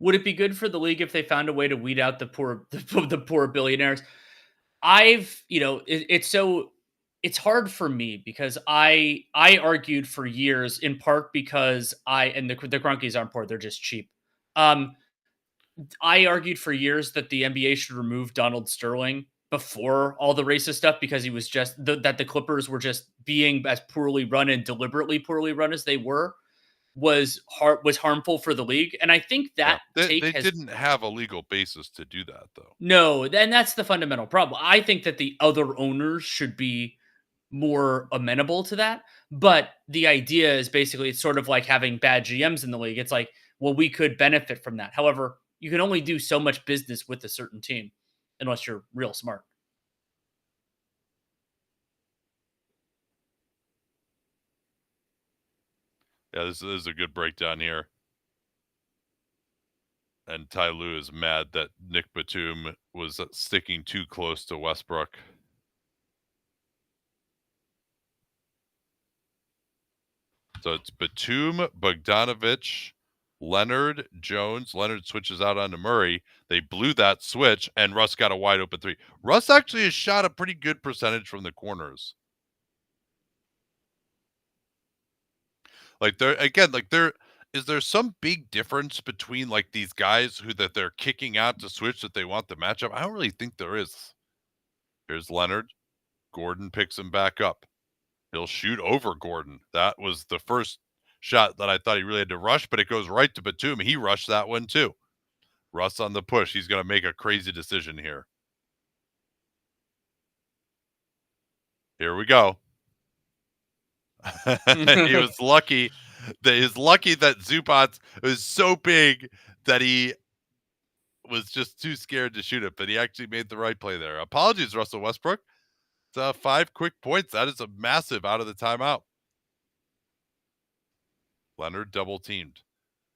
would it be good for the league if they found a way to weed out the poor billionaires? It's hard for me because I argued for years, in part because the Grunkies aren't poor, they're just cheap. I argued for years that the NBA should remove Donald Sterling before all the racist stuff because he was just that the Clippers were just being as poorly run and deliberately poorly run as they was harmful for the league. And I think that they didn't have a legal basis to do that, though. No, and that's the fundamental problem. I think that the other owners should be more amenable to that. But the idea is basically it's sort of like having bad GMs in the league. It's like, well, we could benefit from that. However, you can only do so much business with a certain team unless you're real smart. Yeah, this is a good breakdown here. And Ty Lue is mad that Nick Batum was sticking too close to Westbrook. So it's Batum, Bogdanovich, Leonard, Jones. Leonard switches out onto Murray. They blew that switch, and Russ got a wide open three. Russ actually has shot a pretty good percentage from the corners. Like is there some big difference between like these guys that they're kicking out to switch that they want the matchup? I don't really think there is. Here's Leonard. Gordon picks him back up. He'll shoot over Gordon. That was the first shot that I thought he really had to rush, but it goes right to Batum. He rushed that one too. Russ on the push. He's going to make a crazy decision here. Here we go. He was lucky. He's lucky that Zubac was so big that he was just too scared to shoot it, but he actually made the right play there. Apologies, Russell Westbrook. It's 5 quick points. That is a massive out of the timeout. Leonard double teamed.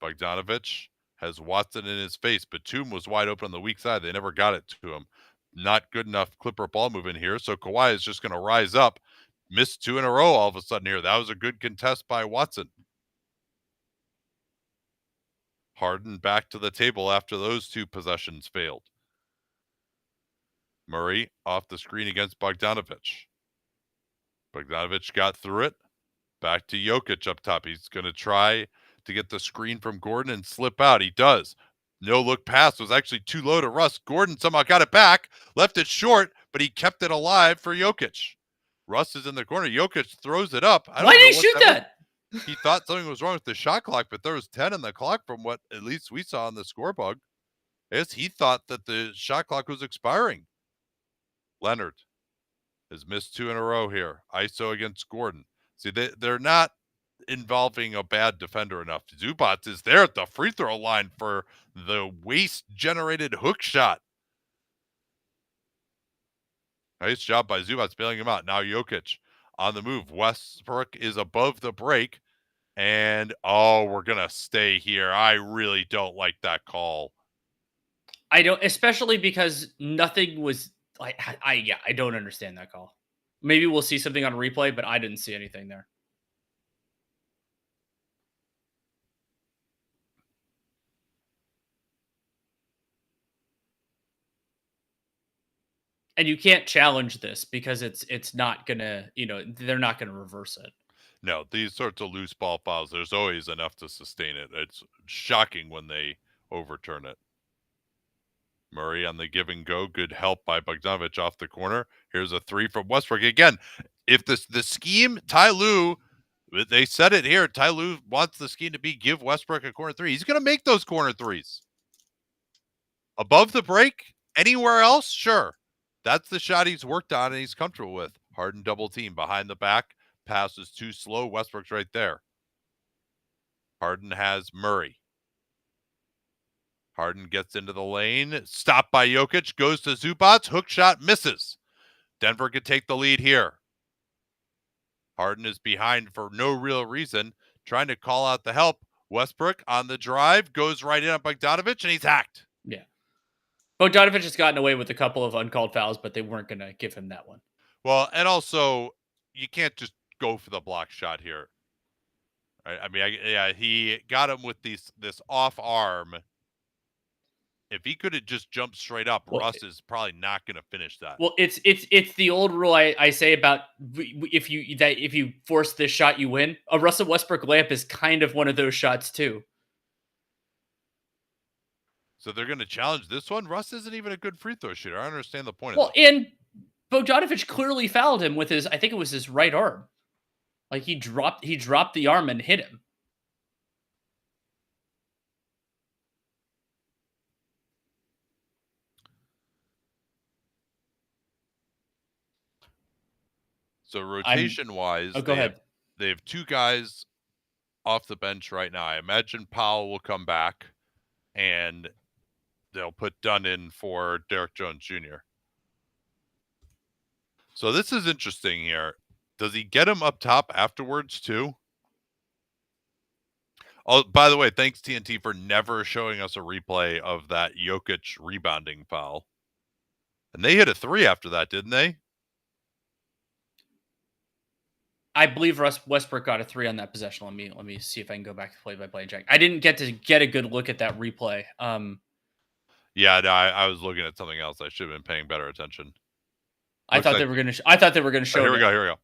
Bogdanovich has Watson in his face. Batum was wide open on the weak side. They never got it to him. Not good enough Clipper ball movement here. So Kawhi is just going to rise up. Missed 2 in a row all of a sudden here. That was a good contest by Watson. Harden back to the table after those 2 possessions failed. Murray off the screen against Bogdanovich. Bogdanovich got through it. Back to Jokic up top. He's going to try to get the screen from Gordon and slip out. He does. No look pass was actually too low to Russ. Gordon somehow got it back, left it short, but he kept it alive for Jokic. Russ is in the corner. Jokic throws it up. Why did he shoot that? He thought something was wrong with the shot clock, but there was 10 on the clock from what at least we saw on the scoreboard. Yes, he thought that the shot clock was expiring. Leonard has missed 2 in a row here. ISO against Gordon. See, they're not involving a bad defender enough. Zubac is there at the free throw line for the waste-generated hook shot. Nice job by Zubac bailing him out. Now Jokic on the move. Westbrook is above the break. And, we're going to stay here. I really don't like that call. I don't, especially because nothing was like, I don't understand that call. Maybe we'll see something on replay, but I didn't see anything there. And you can't challenge this because it's not gonna, they're not gonna reverse it. No, these sorts of loose ball fouls, there's always enough to sustain it. It's shocking when they overturn it. Murray on the give and go. Good help by Bogdanovich off the corner. Here's a 3 from Westbrook. Again, if the scheme, Ty Lue, they said it here, Ty Lue wants the scheme to be give Westbrook a corner 3. He's going to make those corner 3s. Above the break, anywhere else, sure. That's the shot he's worked on and he's comfortable with. Harden double team behind the back. Pass is too slow. Westbrook's right there. Harden has Murray. Harden gets into the lane. Stopped by Jokic. Goes to Zubac. Hook shot misses. Denver could take the lead here. Harden is behind for no real reason. Trying to call out the help. Westbrook on the drive. Goes right in on Bogdanovich and he's hacked. Yeah. Bogdanovich has gotten away with a couple of uncalled fouls, but they weren't going to give him that one. Well, and also, you can't just go for the block shot here. He got him with this off arm. If he could have just jumped straight up, Russ is probably not going to finish that. Well, it's the old rule I say about if you force this shot, you win. A Russell Westbrook layup is kind of one of those shots too. So they're going to challenge this one. Russ isn't even a good free throw shooter. I don't understand the point. Well, and Bogdanovich clearly fouled him with his, I think it was his right arm. Like he dropped the arm and hit him. So rotation-wise, go ahead. They have two guys off the bench right now. I imagine Powell will come back, and they'll put Dunn in for Derek Jones Jr. So this is interesting here. Does he get him up top afterwards too? Oh, by the way, thanks TNT for never showing us a replay of that Jokic rebounding foul. And they hit a 3 after that, didn't they? I believe Russ Westbrook got a 3 on that possession. Let me see if I can go back to play-by-play and check. I didn't get a good look at that replay. Yeah, no, I was looking at something else. I should have been paying better attention. I thought they were going to show. Here we go.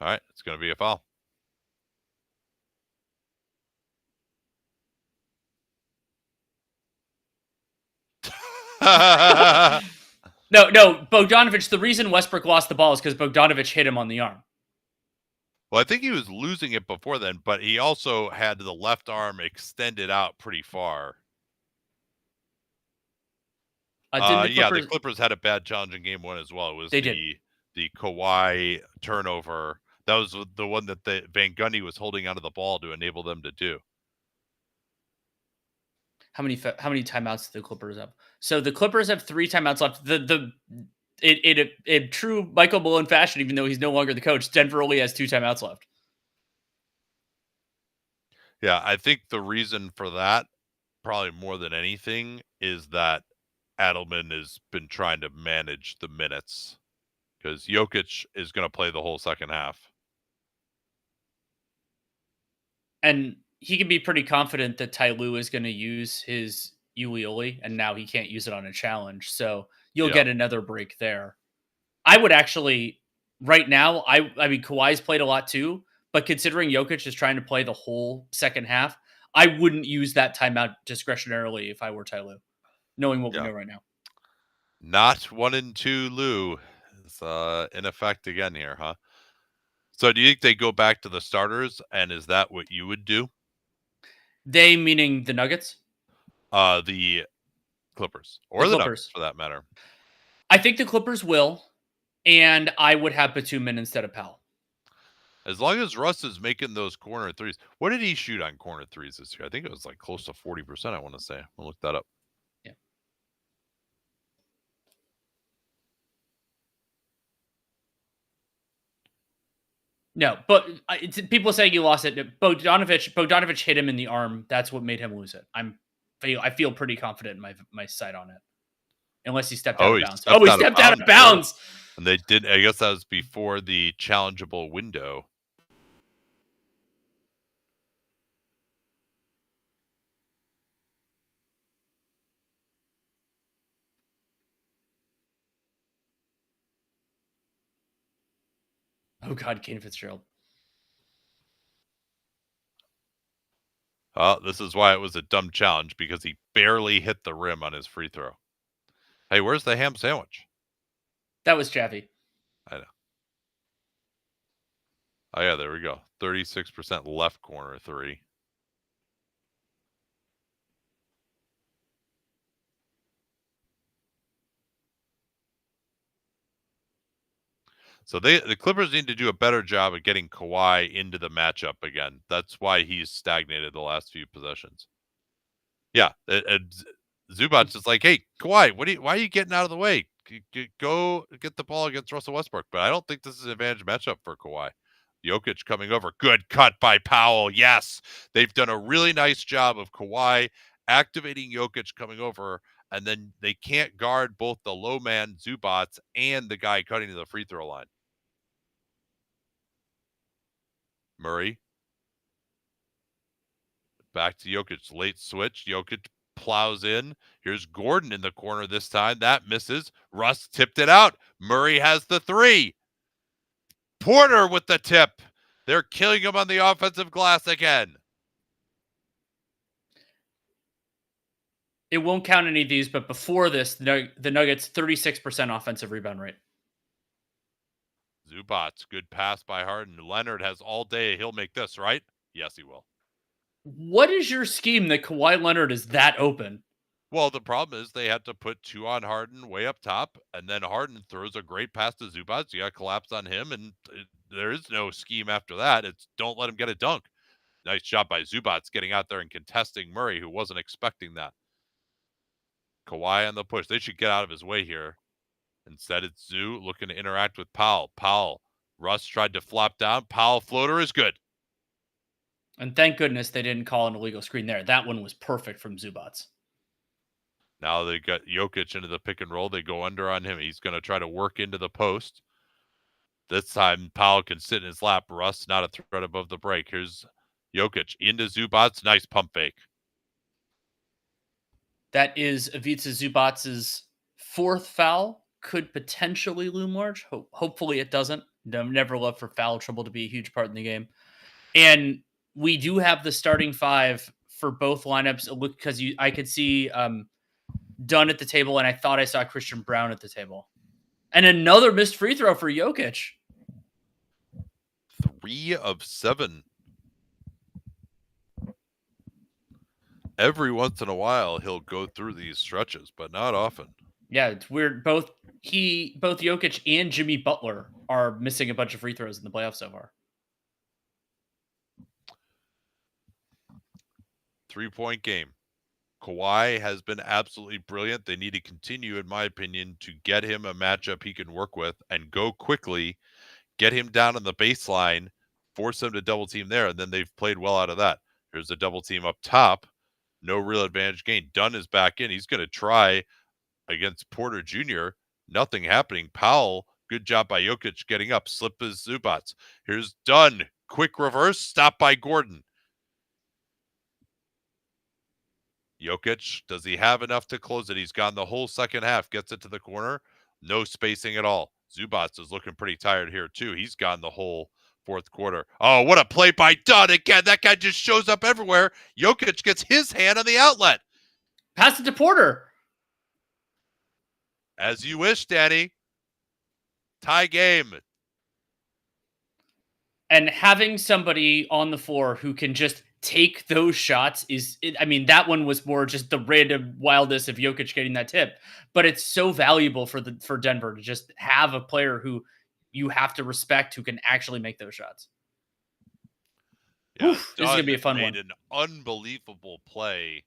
All right, it's going to be a foul. No, Bogdanovic, the reason Westbrook lost the ball is because Bogdanovic hit him on the arm. Well, I think he was losing it before then, but he also had the left arm extended out pretty far. The Clippers had a bad challenge in game 1 as well. It was the Kawhi turnover. That was the one that Van Gundy was holding onto the ball to enable them to do. How many timeouts do the Clippers have? So the Clippers have 3 timeouts left. In true Michael Malone fashion, even though he's no longer the coach, Denver only has 2 timeouts left. Yeah, I think the reason for that, probably more than anything, is that Adelman has been trying to manage the minutes because Jokic is going to play the whole second half. And he can be pretty confident that Ty Lue is going to use his Ulioli, and now he can't use it on a challenge. So you'll get another break there. I would actually, right now, I mean, Kawhi's played a lot too, but considering Jokic is trying to play the whole second half, I wouldn't use that timeout discretionarily if I were Ty Lue, knowing what we know right now. Not 1 and 2 Lue is in effect again here, huh? So do you think they go back to the starters, and is that what you would do? They meaning the Nuggets? The Clippers. Or the Nuggets, for that matter. I think the Clippers will, and I would have Batum in instead of Powell. As long as Russ is making those corner threes. What did he shoot on corner threes this year? I think it was like close to 40%, I want to say. I'll look that up. Yeah. No, but people saying you lost it. Bogdanovic hit him in the arm. That's what made him lose it. I feel pretty confident in my side on it. Unless he stepped out of bounds. He stepped out of bounds. And they did. I guess that was before the challengeable window. Oh God, Kane Fitzgerald. This is why it was a dumb challenge, because he barely hit the rim on his free throw. Hey, where's the ham sandwich? That was Chaffee. I know. Oh, yeah, there we go. 36% left corner 3. So the Clippers need to do a better job of getting Kawhi into the matchup again. That's why he's stagnated the last few possessions. Yeah, Zubac's is like, hey, Kawhi, why are you getting out of the way? Go get the ball against Russell Westbrook. But I don't think this is an advantage matchup for Kawhi. Jokic coming over. Good cut by Powell. Yes, they've done a really nice job of Kawhi activating Jokic coming over, and then they can't guard both the low man Zubats and the guy cutting to the free throw line. Murray. Back to Jokic. Late switch. Jokic plows in. Here's Gordon in the corner this time. That misses. Russ tipped it out. Murray has the 3. Porter with the tip. They're killing him on the offensive glass again. It won't count any of these, but before this, the Nuggets 36% offensive rebound rate. Zubats, good pass by Harden. Leonard has all day. He'll make this, right? Yes, he will. What is your scheme that Kawhi Leonard is that open? Well, the problem is they had to put two on Harden way up top, and then Harden throws a great pass to Zubac. You got collapse on him, and there is no scheme after that. It's don't let him get a dunk. Nice job by Zubac getting out there and contesting Murray, who wasn't expecting that. Kawhi on the push. They should get out of his way here. Instead, it's Zoo looking to interact with Powell. Russ tried to flop down. Powell floater is good. And thank goodness they didn't call an illegal screen there. That one was perfect from Zubac. Now they got Jokic into the pick and roll. They go under on him. He's going to try to work into the post. This time, Powell can sit in his lap. Russ not a threat above the break. Here's Jokic into Zubac. Nice pump fake. That is Ivica Zubac's fourth foul. Could potentially loom large. Hopefully it doesn't. Never love for foul trouble to be a huge part in the game. And we do have the starting five for both lineups. Look, because I could see Dunn at the table, and I thought I saw Christian Brown at the table. And another missed free throw for Jokic. 3 of 7. Every once in a while, he'll go through these stretches, but not often. Yeah, it's weird. Both Jokic and Jimmy Butler are missing a bunch of free throws in the playoffs so far. 3-point game. Kawhi has been absolutely brilliant. They need to continue, in my opinion, to get him a matchup he can work with and go quickly, get him down on the baseline, force him to double team there, and then they've played well out of that. Here's a double team up top. No real advantage gained. Dunn is back in. He's going to try against Porter Jr. Nothing happening. Powell, good job by Jokic getting up. Slip is Zubac. Here's Dunn. Quick reverse. Stop by Gordon. Jokic, does he have enough to close it? He's gone the whole second half. Gets it to the corner. No spacing at all. Zubac is looking pretty tired here, too. He's gone the whole fourth quarter. Oh, what a play by Dunn. Again, that guy just shows up everywhere. Jokic gets his hand on the outlet. Pass it to Porter. As you wish, Danny. Tie game. And having somebody on the floor who can just take those shots that one was more just the random wildness of Jokic getting that tip, but it's so valuable for Denver to just have a player who you have to respect who can actually make those shots. Yeah, Oof, this is gonna be a fun one. An unbelievable play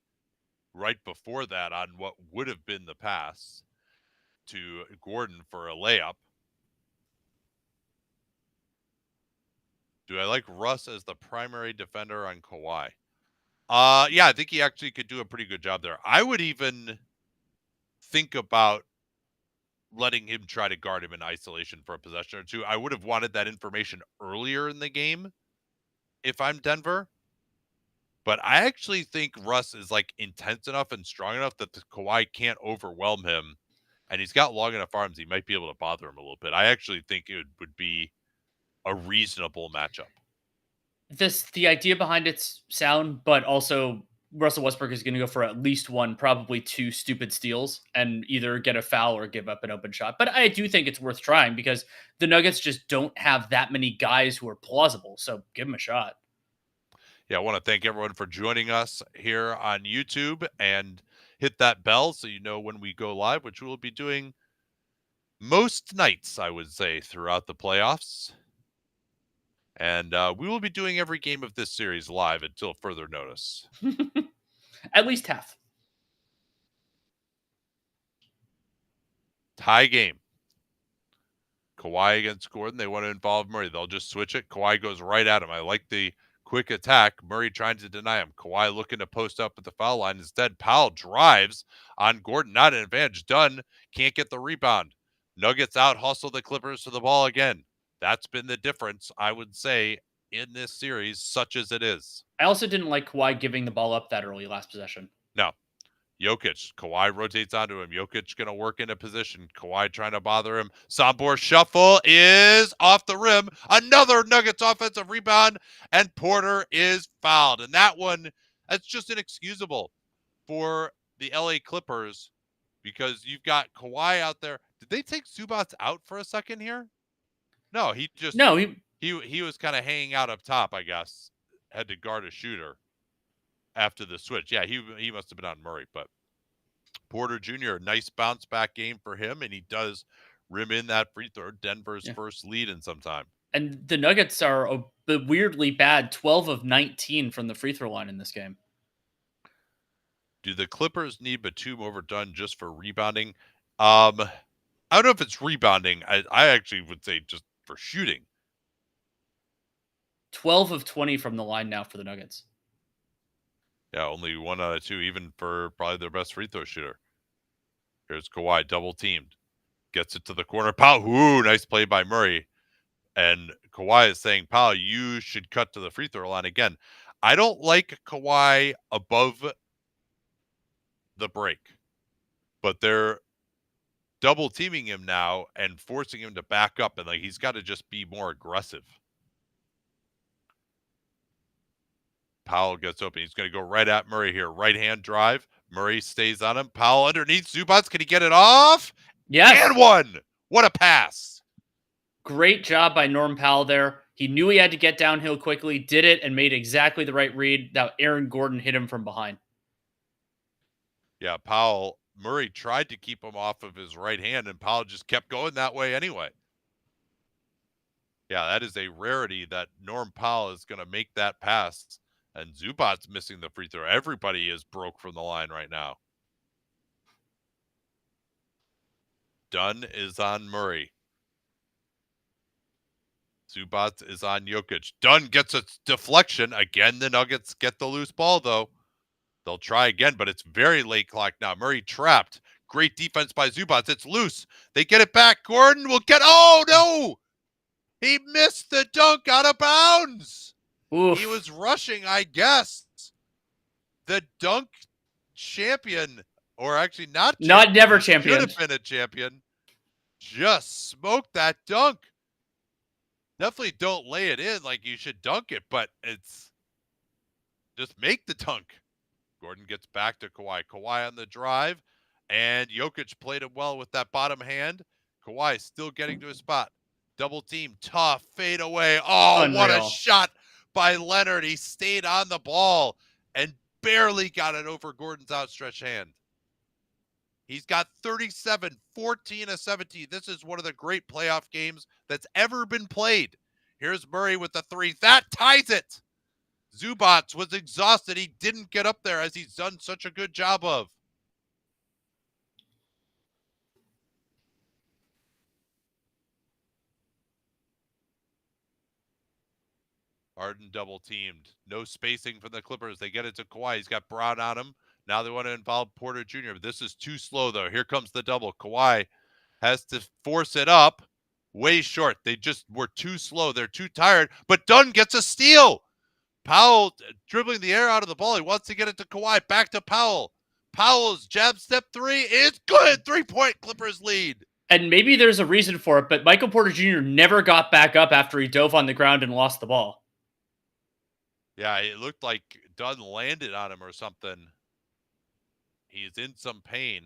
right before that on what would have been the pass to Gordon for a layup. Do I like Russ as the primary defender on Kawhi? Yeah, I think he actually could do a pretty good job there. I would even think about letting him try to guard him in isolation for a possession or two. I would have wanted that information earlier in the game if I'm Denver. But I actually think Russ is like intense enough and strong enough that the Kawhi can't overwhelm him. And he's got long enough arms, he might be able to bother him a little bit. I actually think it would be a reasonable matchup. The idea behind it's sound, but also Russell Westbrook is going to go for at least one, probably two stupid steals and either get a foul or give up an open shot. But I do think it's worth trying because the Nuggets just don't have that many guys who are plausible. So give them a shot. Yeah, I want to thank everyone for joining us here on YouTube, and hit that bell so you know when we go live, which we'll be doing most nights, I would say, throughout the playoffs. And we will be doing every game of this series live until further notice. At least half. Tie game. Kawhi against Gordon. They want to involve Murray. They'll just switch it. Kawhi goes right at him. I like the quick attack. Murray trying to deny him. Kawhi looking to post up at the foul line. Instead, Powell drives on Gordon. Not an advantage. Dunn can't get the rebound. Nuggets out hustle the Clippers to the ball again. That's been the difference, I would say, in this series, such as it is. I also didn't like Kawhi giving the ball up that early last possession. No. Jokic. Kawhi rotates onto him. Jokic going to work into position. Kawhi trying to bother him. Sombor shuffle is off the rim. Another Nuggets offensive rebound, and Porter is fouled. And that one, that's just inexcusable for the LA Clippers because you've got Kawhi out there. Did they take Zubac out for a second here? No, he was kind of hanging out up top, I guess. Had to guard a shooter. after the switch. Yeah, he must have been on Murray, but Porter Jr., nice bounce back game for him, and he does rim in that free throw. Denver's first lead in some time. And the Nuggets are weirdly bad, 12 of 19 from the free throw line in this game. Do the Clippers need Batum over Dunn just for rebounding? I don't know if it's rebounding. I actually would say just for shooting. 12 of 20 from the line now for the Nuggets. Yeah, only 1 out of 2, even for probably their best free throw shooter. Here's Kawhi, double teamed. Gets it to the corner. Powell, ooh, nice play by Murray. And Kawhi is saying, Powell, you should cut to the free throw line again. I don't like Kawhi above the break, but they're double teaming him now and forcing him to back up, and like he's got to just be more aggressive. Powell gets open. He's going to go right at Murray here. Right hand drive. Murray stays on him. Powell underneath. Zubats, can he get it off? Yes. And one. What a pass. Great job by Norm Powell there. He knew he had to get downhill quickly, did it, and made exactly the right read. Now Aaron Gordon hit him from behind. Yeah, Powell, Murray tried to keep him off of his right hand, and Powell just kept going that way anyway. Yeah, that is a rarity that Norm Powell is going to make that pass. And Zubats missing the free throw. Everybody is broke from the line right now. Dunn is on Murray. Zubats is on Jokic. Dunn gets a deflection. Again, the Nuggets get the loose ball, though. They'll try again, but it's very late clock now. Murray trapped. Great defense by Zubats. It's loose. They get it back. Gordon will get... Oh, no! He missed the dunk out of bounds. Oof. He was rushing, I guess. The dunk champion, or actually not never champion. Should have been a champion. Just smoked that dunk. Definitely don't lay it in like you should dunk it, but it's just make the dunk. Gordon gets back to Kawhi. Kawhi on the drive, and Jokic played him well with that bottom hand. Kawhi still getting to his spot. Double team, tough, fade away. Oh, Unreal. What a shot by Leonard. He stayed on the ball and barely got it over Gordon's outstretched hand. He's got 37, 14 of 17. This is one of the great playoff games that's ever been played. Here's Murray with the three. That ties it. Zubats was exhausted. He didn't get up there as he's done such a good job of. Harden double teamed. No spacing from the Clippers. They get it to Kawhi. He's got Brown on him. Now they want to involve Porter Jr. This is too slow, though. Here comes the double. Kawhi has to force it up. Way short. They just were too slow. They're too tired. But Dunn gets a steal. Powell dribbling the air out of the ball. He wants to get it to Kawhi. Back to Powell. Powell's jab step three is good. 3-point Clippers lead. And maybe there's a reason for it, but Michael Porter Jr. never got back up after he dove on the ground and lost the ball. Yeah, it looked like Dunn landed on him or something. He's in some pain.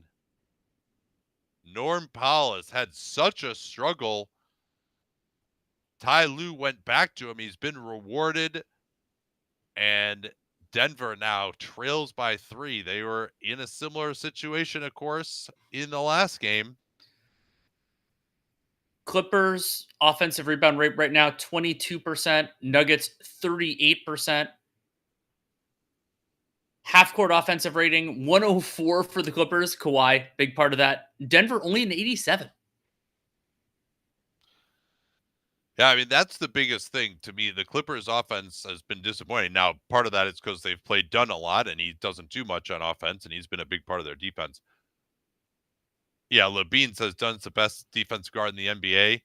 Norm Powell has had such a struggle. Ty Lue went back to him. He's been rewarded. And Denver now trails by 3. They were in a similar situation, of course, in the last game. Clippers offensive rebound rate right now, 22%. Nuggets, 38%. Half-court offensive rating, 104 for the Clippers. Kawhi, big part of that. Denver, only an 87. Yeah, I mean, that's the biggest thing to me. The Clippers offense has been disappointing. Now, part of that is because they've played Dunn a lot, and he doesn't do much on offense, and he's been a big part of their defense. Yeah, Levine says Dunn's the best defensive guard in the NBA.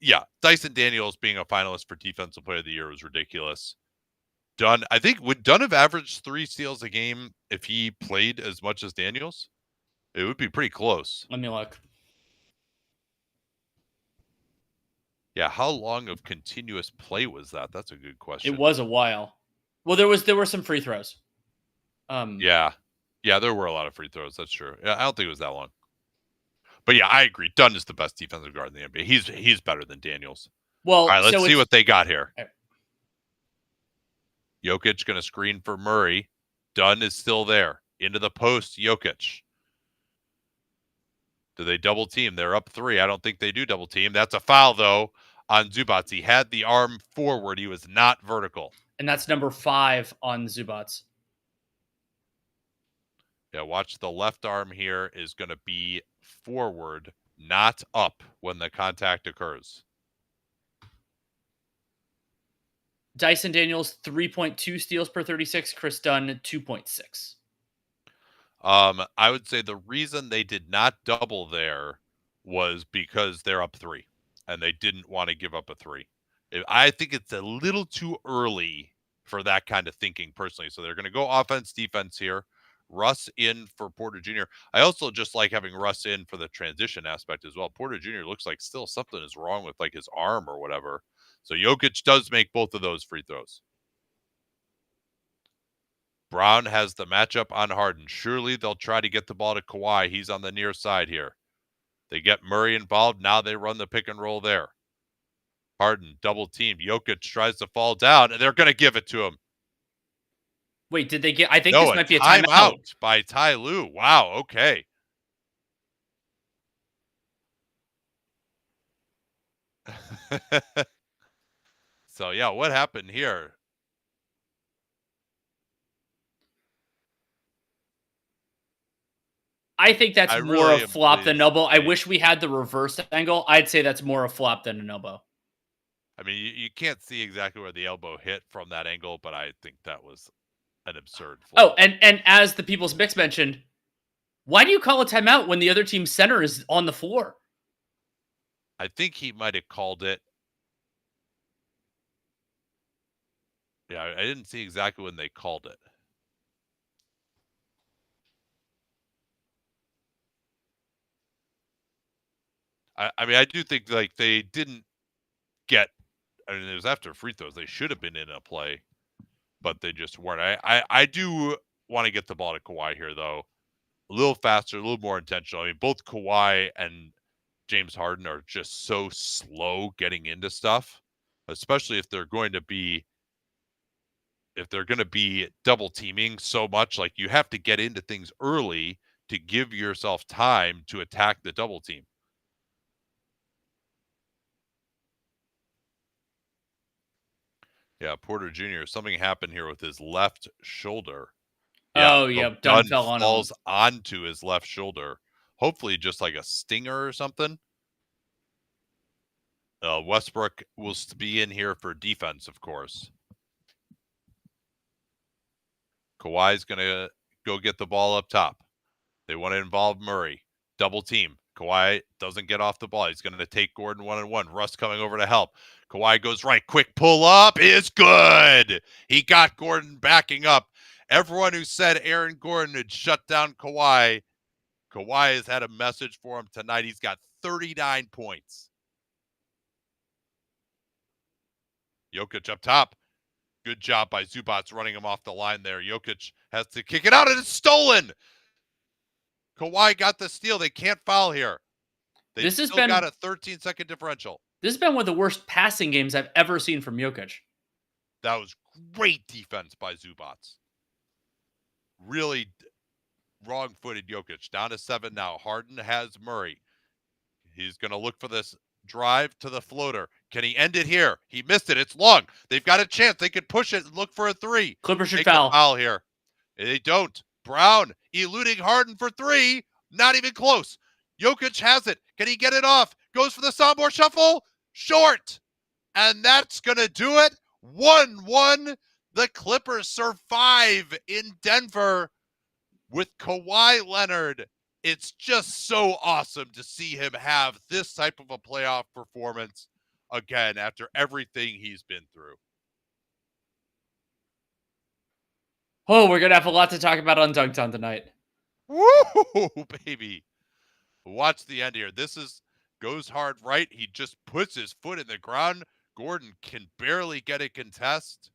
Yeah, Dyson Daniels being a finalist for Defensive Player of the Year was ridiculous. Dunn, I think, would Dunn have averaged 3 steals a game if he played as much as Daniels? It would be pretty close. Let me look. Yeah, how long of continuous play was that? That's a good question. It was a while. Well, there were some free throws. Yeah, there were a lot of free throws. That's true. Yeah, I don't think it was that long. But yeah, I agree. Dunn is the best defensive guard in the NBA. He's better than Daniels. Well, all right, let's see what they got here. Jokic going to screen for Murray. Dunn is still there. Into the post, Jokic. Do they double team? They're up 3. I don't think they do double team. That's a foul, though, on Zubac. He had the arm forward. He was not vertical. And that's number 5 on Zubac. Yeah, watch the left arm here is going to be forward, not up when the contact occurs. Dyson Daniels, 3.2 steals per 36. Chris Dunn, 2.6. I would say the reason they did not double there was because they're up 3, and they didn't want to give up a 3. I think it's a little too early for that kind of thinking, personally. So they're going to go offense, defense here. Russ in for Porter Jr. I also just like having Russ in for the transition aspect as well. Porter Jr. looks like still something is wrong with like his arm or whatever. So Jokic does make both of those free throws. Brown has the matchup on Harden. Surely they'll try to get the ball to Kawhi. He's on the near side here. They get Murray involved. Now they run the pick and roll there. Harden double teamed. Jokic tries to fall down, and they're going to give it to him. Wait, did they get? I think this might be a timeout. Timeout by Ty Lue. Wow. Okay. So yeah, what happened here? I think that's more a flop than an elbow. I wish we had the reverse angle. I'd say that's more a flop than an elbow. I mean, you can't see exactly where the elbow hit from that angle, but I think that was an absurd flop. Oh, and as the People's Mix mentioned, why do you call a timeout when the other team's center is on the floor? I think he might have called it. Yeah, I didn't see exactly when they called it. I mean, I do think like they didn't get. I mean, it was after free throws. They should have been in a play, but they just weren't. I do want to get the ball to Kawhi here, though. A little faster, a little more intentional. I mean, both Kawhi and James Harden are just so slow getting into stuff, especially if they're going to be double teaming so much. Like, you have to get into things early to give yourself time to attack the double team. Yeah, Porter Jr., something happened here with his left shoulder. Yeah, Dunn falls onto his left shoulder. Hopefully just like a stinger or something. Westbrook will be in here for defense, of course. Kawhi's going to go get the ball up top. They want to involve Murray. Double team. Kawhi doesn't get off the ball. He's going to take Gordon one-on-one. Russ coming over to help. Kawhi goes right. Quick pull up is good. He got Gordon backing up. Everyone who said Aaron Gordon had shut down Kawhi has had a message for him tonight. He's got 39 points. Jokic up top. Good job by Zubac running him off the line there. Jokic has to kick it out, and it's stolen. Kawhi got the steal. They can't foul here. They still got a 13-second differential. This has been one of the worst passing games I've ever seen from Jokic. That was great defense by Zubac. Really wrong-footed Jokic. Down to 7 now. Harden has Murray. He's going to look for this drive to the floater. Can he end it here? He missed it. It's long. They've got a chance. They could push it and look for a 3. Clippers should foul. Foul here. They don't. Brown eluding Harden for 3. Not even close. Jokic has it. Can he get it off? Goes for the sophomore shuffle. Short. And that's going to do it. 1-1. The Clippers survive in Denver with Kawhi Leonard. It's just so awesome to see him have this type of a playoff performance again after everything he's been through. Oh, we're going to have a lot to talk about on Dunked On tonight. Woo, baby. Watch the end here. Goes hard right. He just puts his foot in the ground. Gordon can barely get a contest.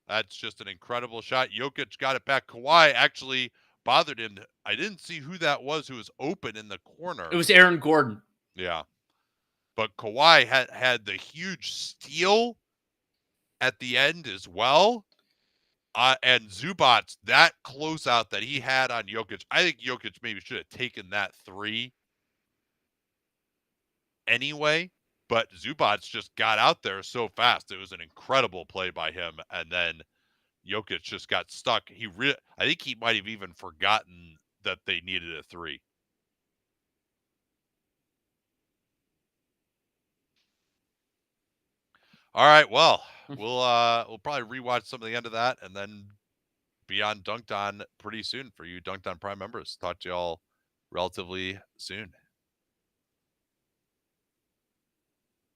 That's just an incredible shot. Jokic got it back. Kawhi actually bothered him. I didn't see who that was who was open in the corner. It was Aaron Gordon. Yeah. But Kawhi had the huge steal at the end as well. And Zubac's, that closeout that he had on Jokic, I think Jokic maybe should have taken that 3 anyway, but Zubac just got out there so fast. It was an incredible play by him, and then Jokic just got stuck. I think he might have even forgotten that they needed a 3. All right, well, we'll probably rewatch some of the end of that and then be on Dunked On pretty soon for you Dunked On Prime members. Talk to y'all relatively soon.